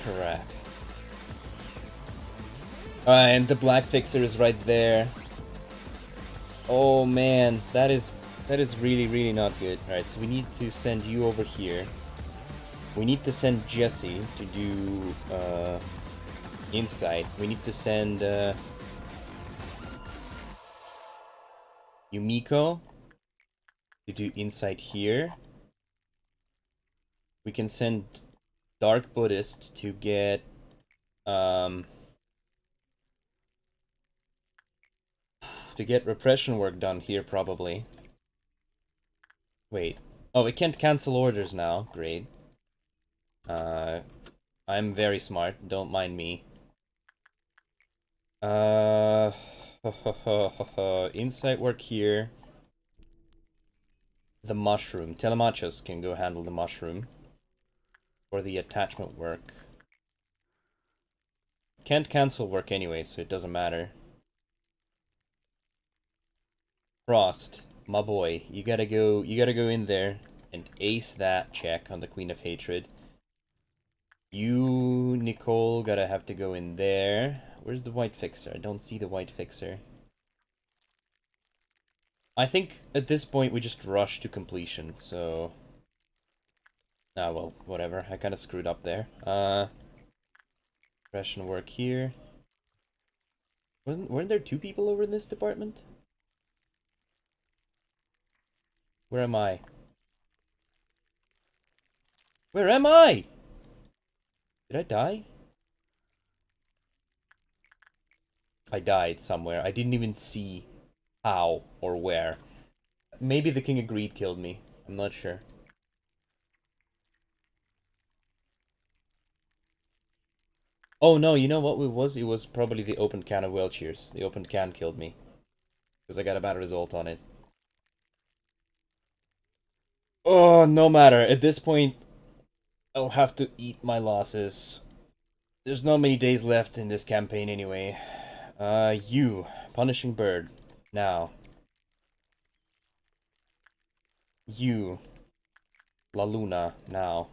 Crap. Alright, and the Black Fixer is right there. Oh man, that is really, really not good. Alright, so we need to send you over here. We need to send Jesse to do Insight. We need to send Yumiko to do Insight here. We can send Dark Buddhist to get repression work done here, probably. Wait. Oh, we can't cancel orders now. Great. I'm very smart. Don't mind me. Insight work here. The mushroom. Telemachus can go handle the mushroom. For the attachment work. Can't cancel work anyway, so it doesn't matter. Frost, my boy, you gotta go in there and ace that check on the Queen of Hatred. You, Nicole, gotta have to go in there. Where's the White Fixer? I don't see the White Fixer. I think at this point we just rush to completion, so... Ah, well, whatever. I kinda screwed up there. Repression work here. Weren't there 2 people over in this department? Where am I? Where am I? Did I die? I died somewhere. I didn't even see how or where. Maybe the King of Greed killed me. I'm not sure. Oh no, you know what it was? It was probably the open can of Welchers. The open can killed me. Because I got a bad result on it. Oh, no matter. At this point, I'll have to eat my losses. There's not many days left in this campaign anyway. You. Punishing Bird. Now. You. La Luna. Now.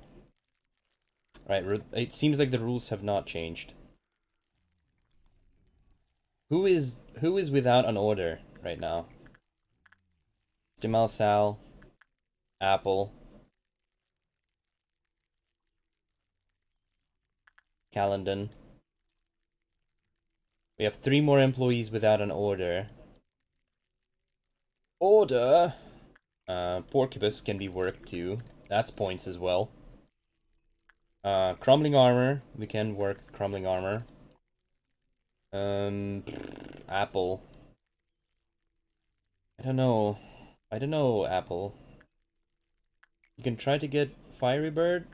Right, it seems like the rules have not changed. Who is without an order right now? Jamal Sal. Apple. Calendon. We have 3 more employees without an order. Order! Porcupus can be worked too. That's points as well. Crumbling Armor. We can work Crumbling Armor. Apple. I don't know, Apple. You can try to get Fiery Bird.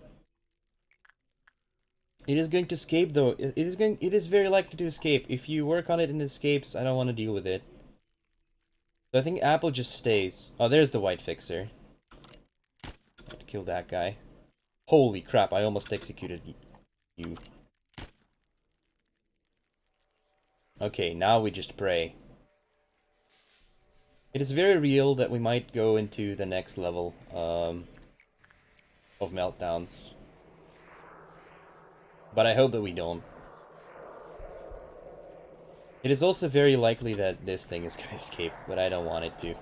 It is going to escape though. It is very likely to escape. If you work on it and it escapes, I don't want to deal with it. So I think Apple just stays. Oh, there's the White Fixer. Kill that guy. Holy crap, I almost executed you. Okay, now we just pray. It is very real that we might go into the next level of meltdowns. But I hope that we don't. It is also very likely that this thing is gonna escape, but I don't want it to.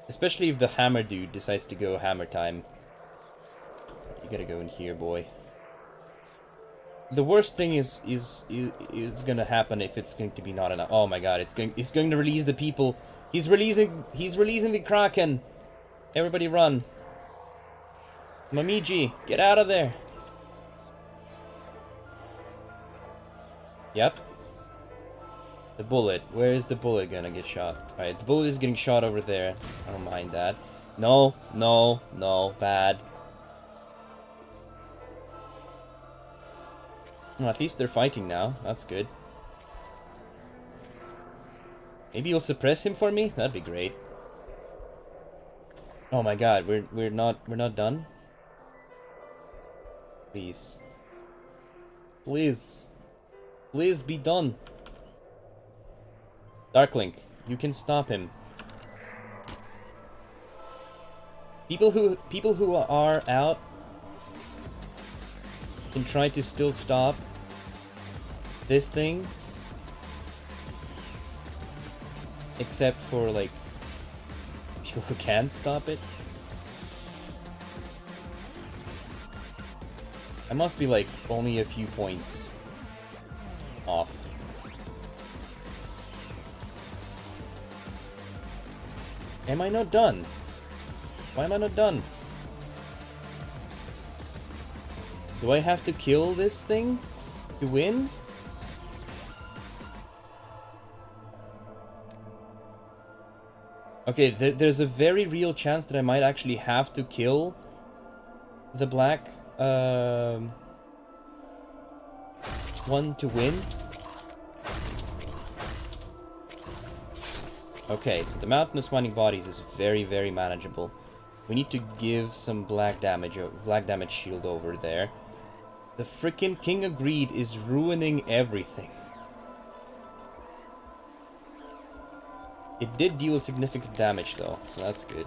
Especially if the hammer dude decides to go hammer time. You gotta go in here, boy. The worst thing is gonna happen if it's going to be not enough. Oh my god, it's going to release the people. He's releasing the Kraken. Everybody run. Mamiji, get out of there. Yep. The bullet. Where is the bullet gonna get shot? Alright, the bullet is getting shot over there. I don't mind that. No, no, no. Bad. Well, at least they're fighting now. That's good. Maybe you'll suppress him for me? That'd be great. Oh my god, we're not done? Please. Please. Please be done. Darklink, you can stop him. People who are out can try to still stop this thing. Except for, like, people who can't stop it. I must be, like, only a few points off. Am I not done? Why am I not done? Do I have to kill this thing to win? Okay, there's a very real chance that I might actually have to kill the black one to win. Okay, so the Mountain of Smiling Bodies is very, very manageable. We need to give some black damage shield over there. The frickin' King of Greed is ruining everything. It did deal significant damage though, so that's good.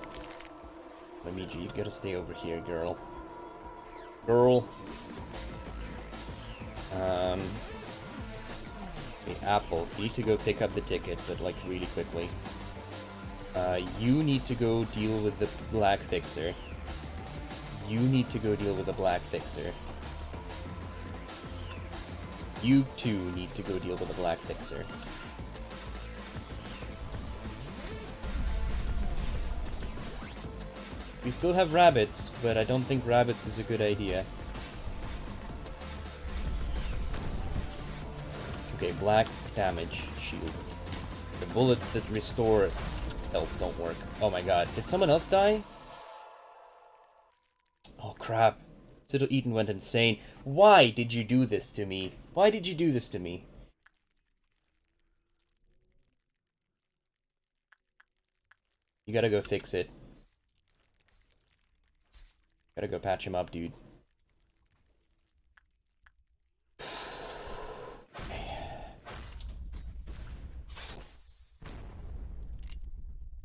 Mamiji, you gotta stay over here, girl. Girl. Okay, Apple, you need to go pick up the ticket, but like really quickly. You need to go deal with the Black Fixer. You need to go deal with the Black Fixer. You too need to go deal with the Black Fixer. We still have rabbits, but I don't think rabbits is a good idea. Okay, black damage shield. The bullets that restore health don't work. Oh my god, did someone else die? Oh crap. Cyril Eaton went insane. Why did you do this to me? Why did you do this to me? You gotta go fix it. Gotta go patch him up, dude.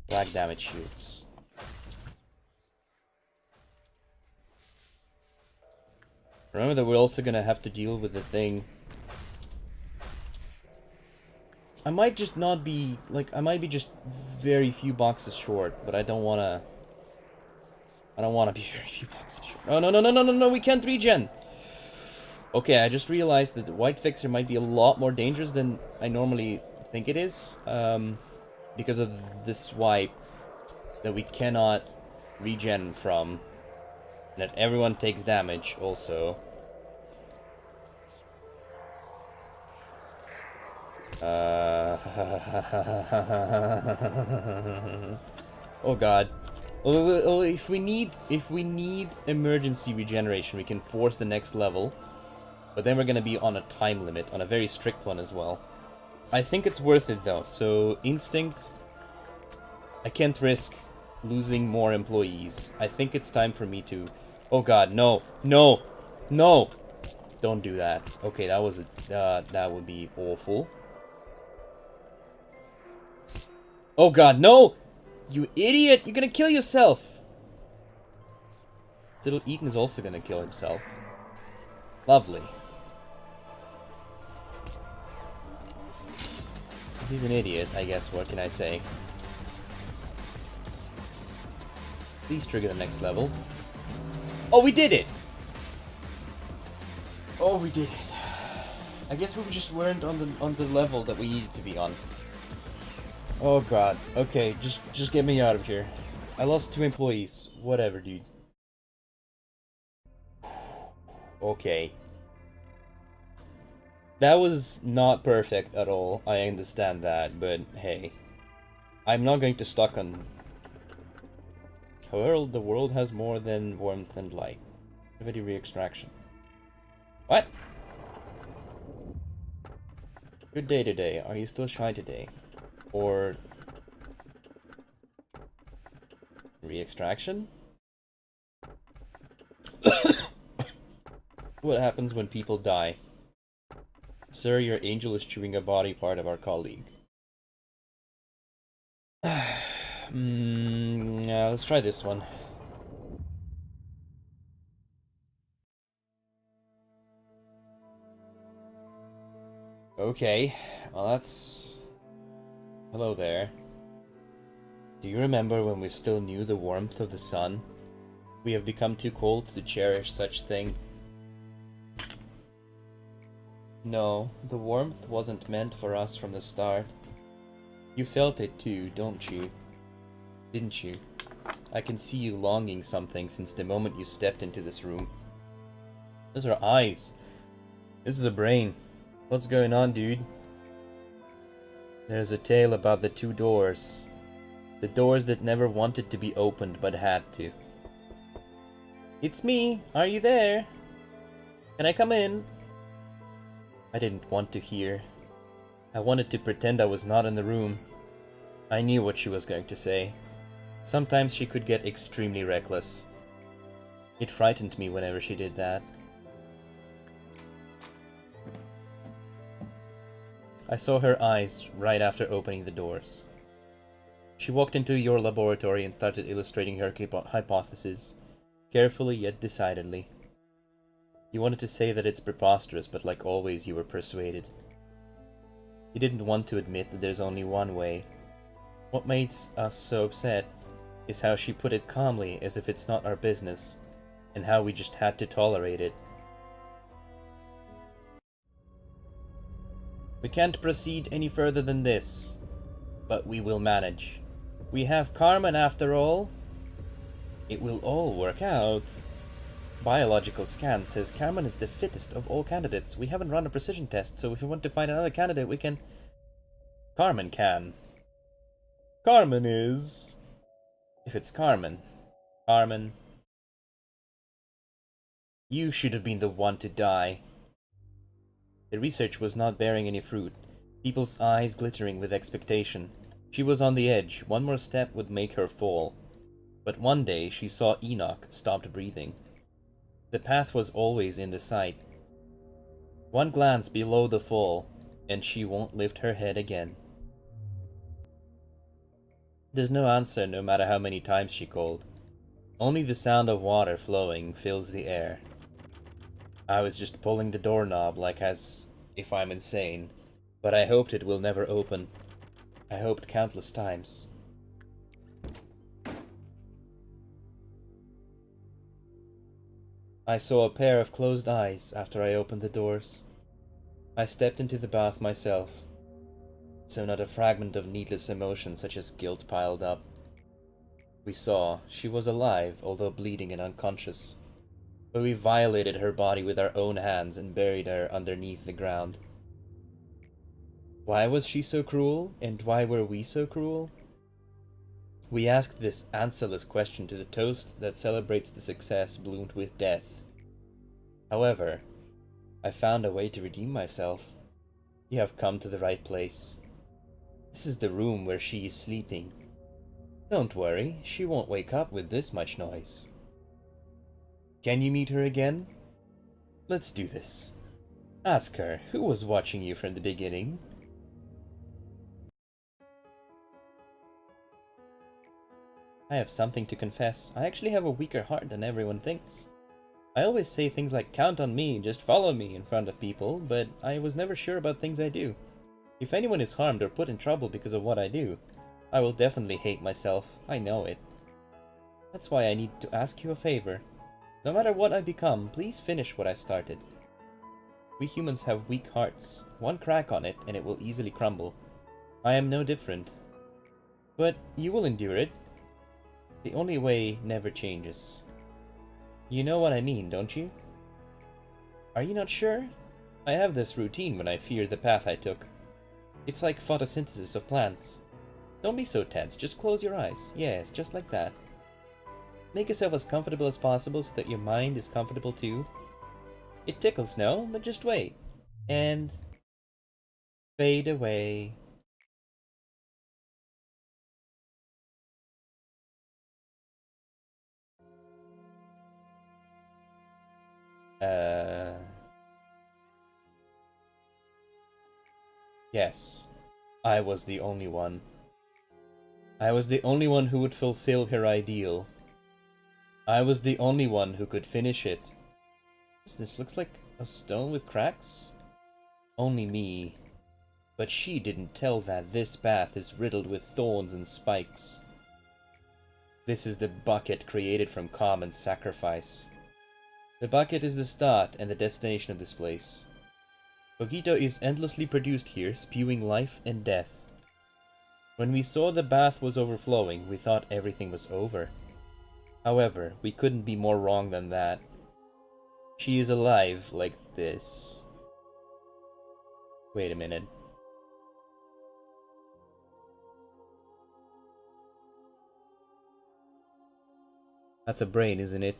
Black damage shields. Remember that we're also gonna have to deal with the thing. I might just not be, like, I might be just very few boxes short, but I don't wanna be very few boxes short. Oh, no, we can't regen! Okay, I just realized that the White Fixer might be a lot more dangerous than I normally think it is. Because of this swipe that we cannot regen from. And that everyone takes damage also. Oh god. Well, if we need emergency regeneration, we can force the next level. But then we're gonna be on a time limit, on a very strict one as well. I think it's worth it though. So Instinct, I can't risk losing more employees. I think it's time for me to... Oh god, no, no, no! Don't do that. Okay, that was that would be awful. Oh god, no! You idiot! You're gonna kill yourself! Little Eaton is also gonna kill himself. Lovely. He's an idiot, I guess. What can I say? Please trigger the next level. Oh, we did it! Oh, we did it. I guess we just weren't on the level that we needed to be on. Oh god. Okay, just get me out of here. I lost 2 employees. Whatever, dude. Okay. That was not perfect at all. I understand that, but hey. I'm not going to stuck on... However, the world has more than warmth and light. Gravity re-extraction. What? Good day today. Are you still shy today? Or re-extraction? What happens when people die? Sir, your angel is chewing a body part of our colleague. Yeah, let's try this one. Okay, well that's... Hello there. Do you remember when we still knew the warmth of the sun? We have become too cold to cherish such thing. No, the warmth wasn't meant for us from the start. You felt it too, don't you? Didn't you? I can see you longing something since the moment you stepped into this room. Those are eyes. This is a brain. What's going on, dude? There's a tale about the two doors. The doors that never wanted to be opened but had to. It's me! Are you there? Can I come in? I didn't want to hear. I wanted to pretend I was not in the room. I knew what she was going to say. Sometimes she could get extremely reckless. It frightened me whenever she did that. I saw her eyes right after opening the doors. She walked into your laboratory and started illustrating her hypothesis, carefully yet decidedly. You wanted to say that it's preposterous, but like always you were persuaded. You didn't want to admit that there's only one way. What makes us so upset is how she put it calmly, as if it's not our business, and how we just had to tolerate it. We can't proceed any further than this, but we will manage. We have Carmen after all. It will all work out. Biological scan says Carmen is the fittest of all candidates. We haven't run a precision test, so if we want to find another candidate, we can... Carmen can. Carmen is... If it's Carmen. Carmen... You should have been the one to die. The research was not bearing any fruit, people's eyes glittering with expectation. She was on the edge. One more step would make her fall. But one day she saw Enoch stopped breathing. The path was always in the sight. One glance below the fall, and she won't lift her head again. There's no answer no matter how many times she called. Only the sound of water flowing fills the air. I was just pulling the doorknob like as if I'm insane, but I hoped it will never open. I hoped countless times. I saw a pair of closed eyes after I opened the doors. I stepped into the bath myself, so not a fragment of needless emotion such as guilt piled up. We saw she was alive, although bleeding and unconscious. But we violated her body with our own hands and buried her underneath the ground. Why was she so cruel, and why were we so cruel? We asked this answerless question to the toast that celebrates the success bloomed with death. However, I found a way to redeem myself. You have come to the right place. This is the room where she is sleeping. Don't worry, she won't wake up with this much noise. Can you meet her again? Let's do this. Ask her, who was watching you from the beginning? I have something to confess. I actually have a weaker heart than everyone thinks. I always say things like, count on me, just follow me in front of people, but I was never sure about things I do. If anyone is harmed or put in trouble because of what I do, I will definitely hate myself. I know it. That's why I need to ask you a favor. No matter what I become, please finish what I started. We humans have weak hearts. One crack on it and it will easily crumble. I am no different. But you will endure it. The only way never changes. You know what I mean, don't you? Are you not sure? I have this routine when I fear the path I took. It's like photosynthesis of plants. Don't be so tense, just close your eyes. Yes, just like that. Make yourself as comfortable as possible so that your mind is comfortable too. It tickles, no? But just wait. And Fade away. Yes. I was the only one. I was the only one who would fulfill her ideal. I was the only one who could finish it. This looks like a stone with cracks? Only me. But she didn't tell that this path is riddled with thorns and spikes. This is the bucket created from common sacrifice. The bucket is the start and the destination of this place. Cogito is endlessly produced here, spewing life and death. When we saw the bath was overflowing, we thought everything was over. However, we couldn't be more wrong than that. She is alive like this. Wait a minute. That's a brain, isn't it?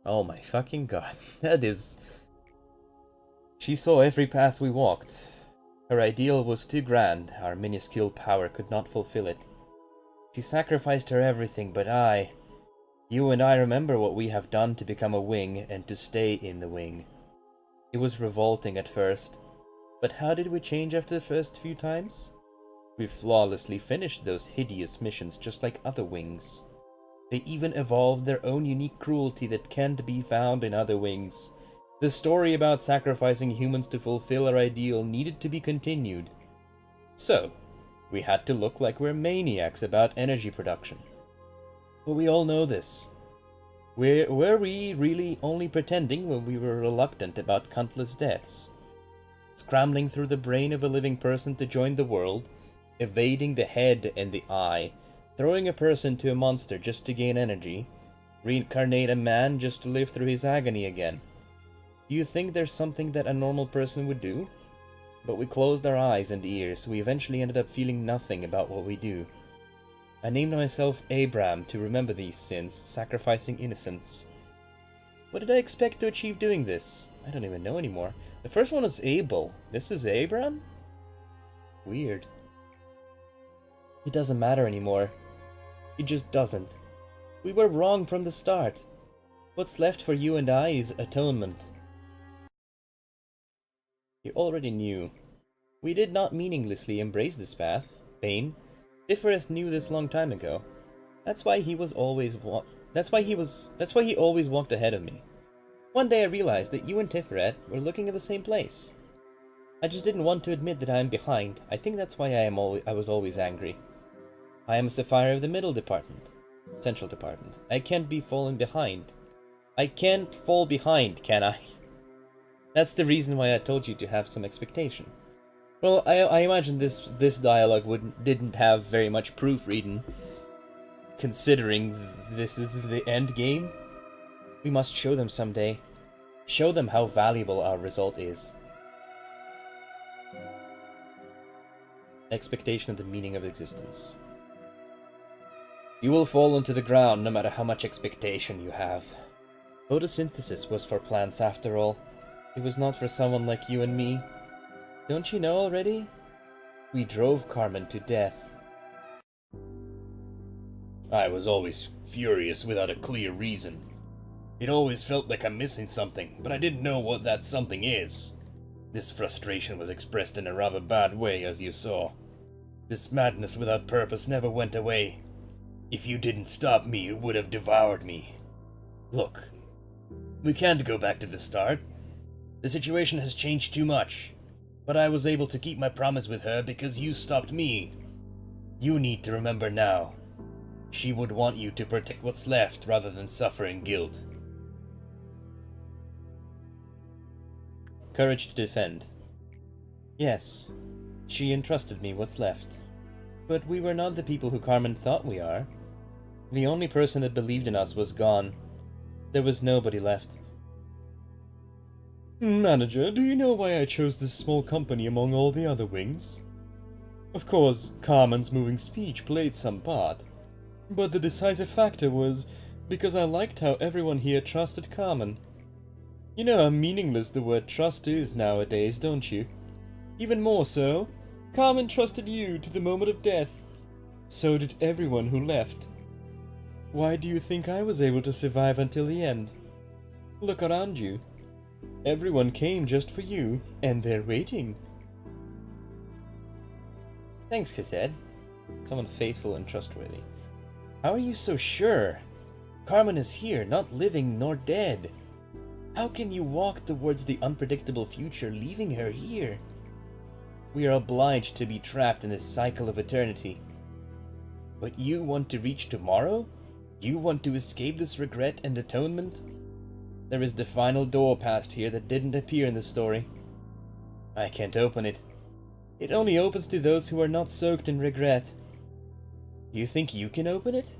Oh my fucking god. That is... She saw every path we walked. Her ideal was too grand, our minuscule power could not fulfill it. She sacrificed her everything, but you and I remember what we have done to become a wing and to stay in the wing. It was revolting at first, but how did we change after the first few times? We flawlessly finished those hideous missions just like other wings. They even evolved their own unique cruelty that can't be found in other wings. The story about sacrificing humans to fulfill our ideal needed to be continued. So, we had to look like we're maniacs about energy production. But we all know this. Were we really only pretending when we were reluctant about countless deaths? Scrambling through the brain of a living person to join the world, evading the head and the eye, throwing a person to a monster just to gain energy, reincarnate a man just to live through his agony again. Do you think there's something that a normal person would do? But we closed our eyes and ears, we eventually ended up feeling nothing about what we do. I named myself Abram to remember these sins, sacrificing innocence. What did I expect to achieve doing this? I don't even know anymore. The first one was Abel. This is Abram? Weird. It doesn't matter anymore. It just doesn't. We were wrong from the start. What's left for you and I is atonement. You already knew. We did not meaninglessly embrace this path. Pain. Tiferet knew this long time ago. That's why he always walked ahead of me. One day I realized that you and Tiferet were looking at the same place. I just didn't want to admit that I am behind. I think that's why I was always angry. I am a Sapphire of the Middle Department. Central Department. I can't be falling behind. I can't fall behind, can I? That's the reason why I told you to have some expectation. Well, I imagine this dialogue didn't have very much proofreading, considering this is the end game. We must show them someday. Show them how valuable our result is. Expectation of the meaning of existence. You will fall into the ground no matter how much expectation you have. Photosynthesis was for plants after all. It was not for someone like you and me. Don't you know already? We drove Carmen to death. I was always furious without a clear reason. It always felt like I'm missing something, but I didn't know what that something is. This frustration was expressed in a rather bad way, as you saw. This madness without purpose never went away. If you didn't stop me, it would have devoured me. Look, we can't go back to the start. The situation has changed too much. But I was able to keep my promise with her because you stopped me. You need to remember now. She would want you to protect what's left rather than suffering guilt. Courage to defend. Yes, she entrusted me what's left. But we were not the people who Carmen thought we are. The only person that believed in us was gone. There was nobody left. Manager, do you know why I chose this small company among all the other wings? Of course, Carmen's moving speech played some part. But the decisive factor was because I liked how everyone here trusted Carmen. You know how meaningless the word trust is nowadays, don't you? Even more so, Carmen trusted you to the moment of death. So did everyone who left. Why do you think I was able to survive until the end? Look around you. Everyone came just for you, and they're waiting. Thanks, Yesod. Someone faithful and trustworthy. How are you so sure? Carmen is here, not living nor dead. How can you walk towards the unpredictable future, leaving her here? We are obliged to be trapped in this cycle of eternity. But you want to reach tomorrow? You want to escape this regret and atonement? There is the final door past here that didn't appear in the story. I can't open it. It only opens to those who are not soaked in regret. Do you think you can open it?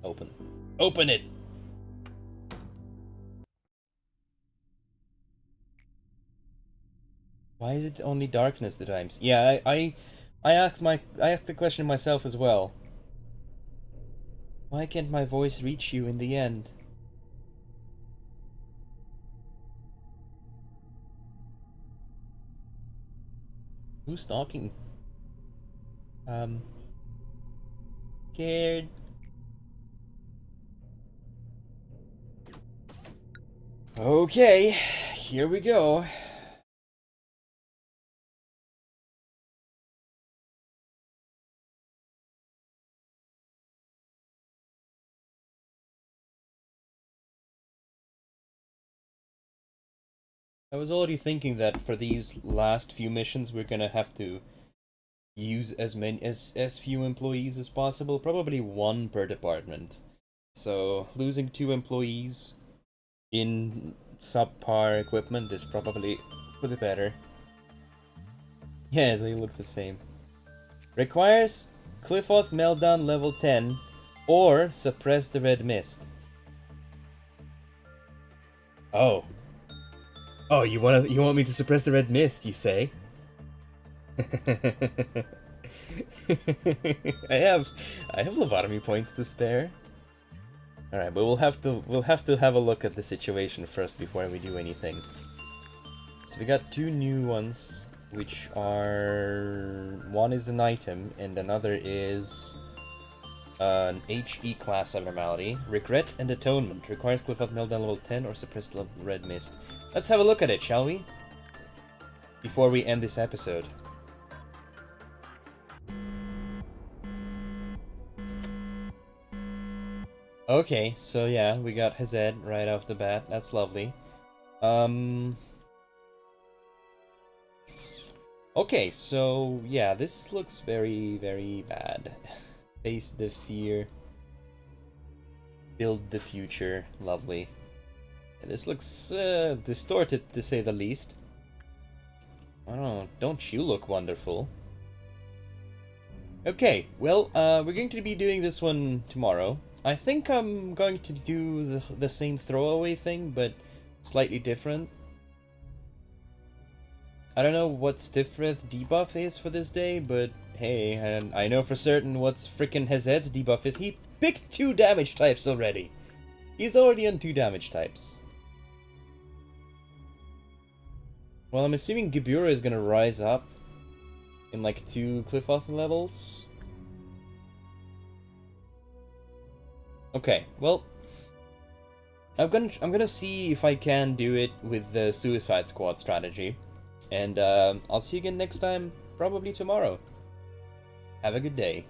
Open. Open it! Why is it only darkness that I'm... Yeah, I asked the question myself as well. Why can't my voice reach you in the end? Who's talking? Scared. Okay, here we go. I was already thinking that for these last few missions we're gonna have to use as few employees as possible, probably one per department. So losing 2 employees in subpar equipment is probably for the better. Yeah, they look the same. Requires Cliffoth Meltdown level 10 or suppress the red mist. Oh. Oh, you want me to suppress the red mist, you say? I have lobotomy points to spare. All right, but we'll have to have a look at the situation first before we do anything. So we got 2 new ones, which are, one is an item and another is an HE class abnormality. Regret and Atonement requires Cliffoth Meltdown level 10 or suppressed red mist. Let's have a look at it, shall we? Before we end this episode. Okay, so yeah, we got Yesod right off the bat. That's lovely. Okay, so yeah, this looks very, very bad. Face the fear. Build the future. Lovely. And this looks distorted, to say the least. Oh, don't you look wonderful? Okay, well, we're going to be doing this one tomorrow. I think I'm going to do the same throwaway thing, but slightly different. I don't know what Stiffrith debuff is for this day, but hey, and I know for certain what's frickin' Yesod's debuff is. He picked 2 damage types already. He's already on 2 damage types. Well, I'm assuming Gibura is gonna rise up in like 2 Cliffoth levels. Okay, well, I'm gonna see if I can do it with the Suicide Squad strategy, and I'll see you again next time, probably tomorrow. Have a good day.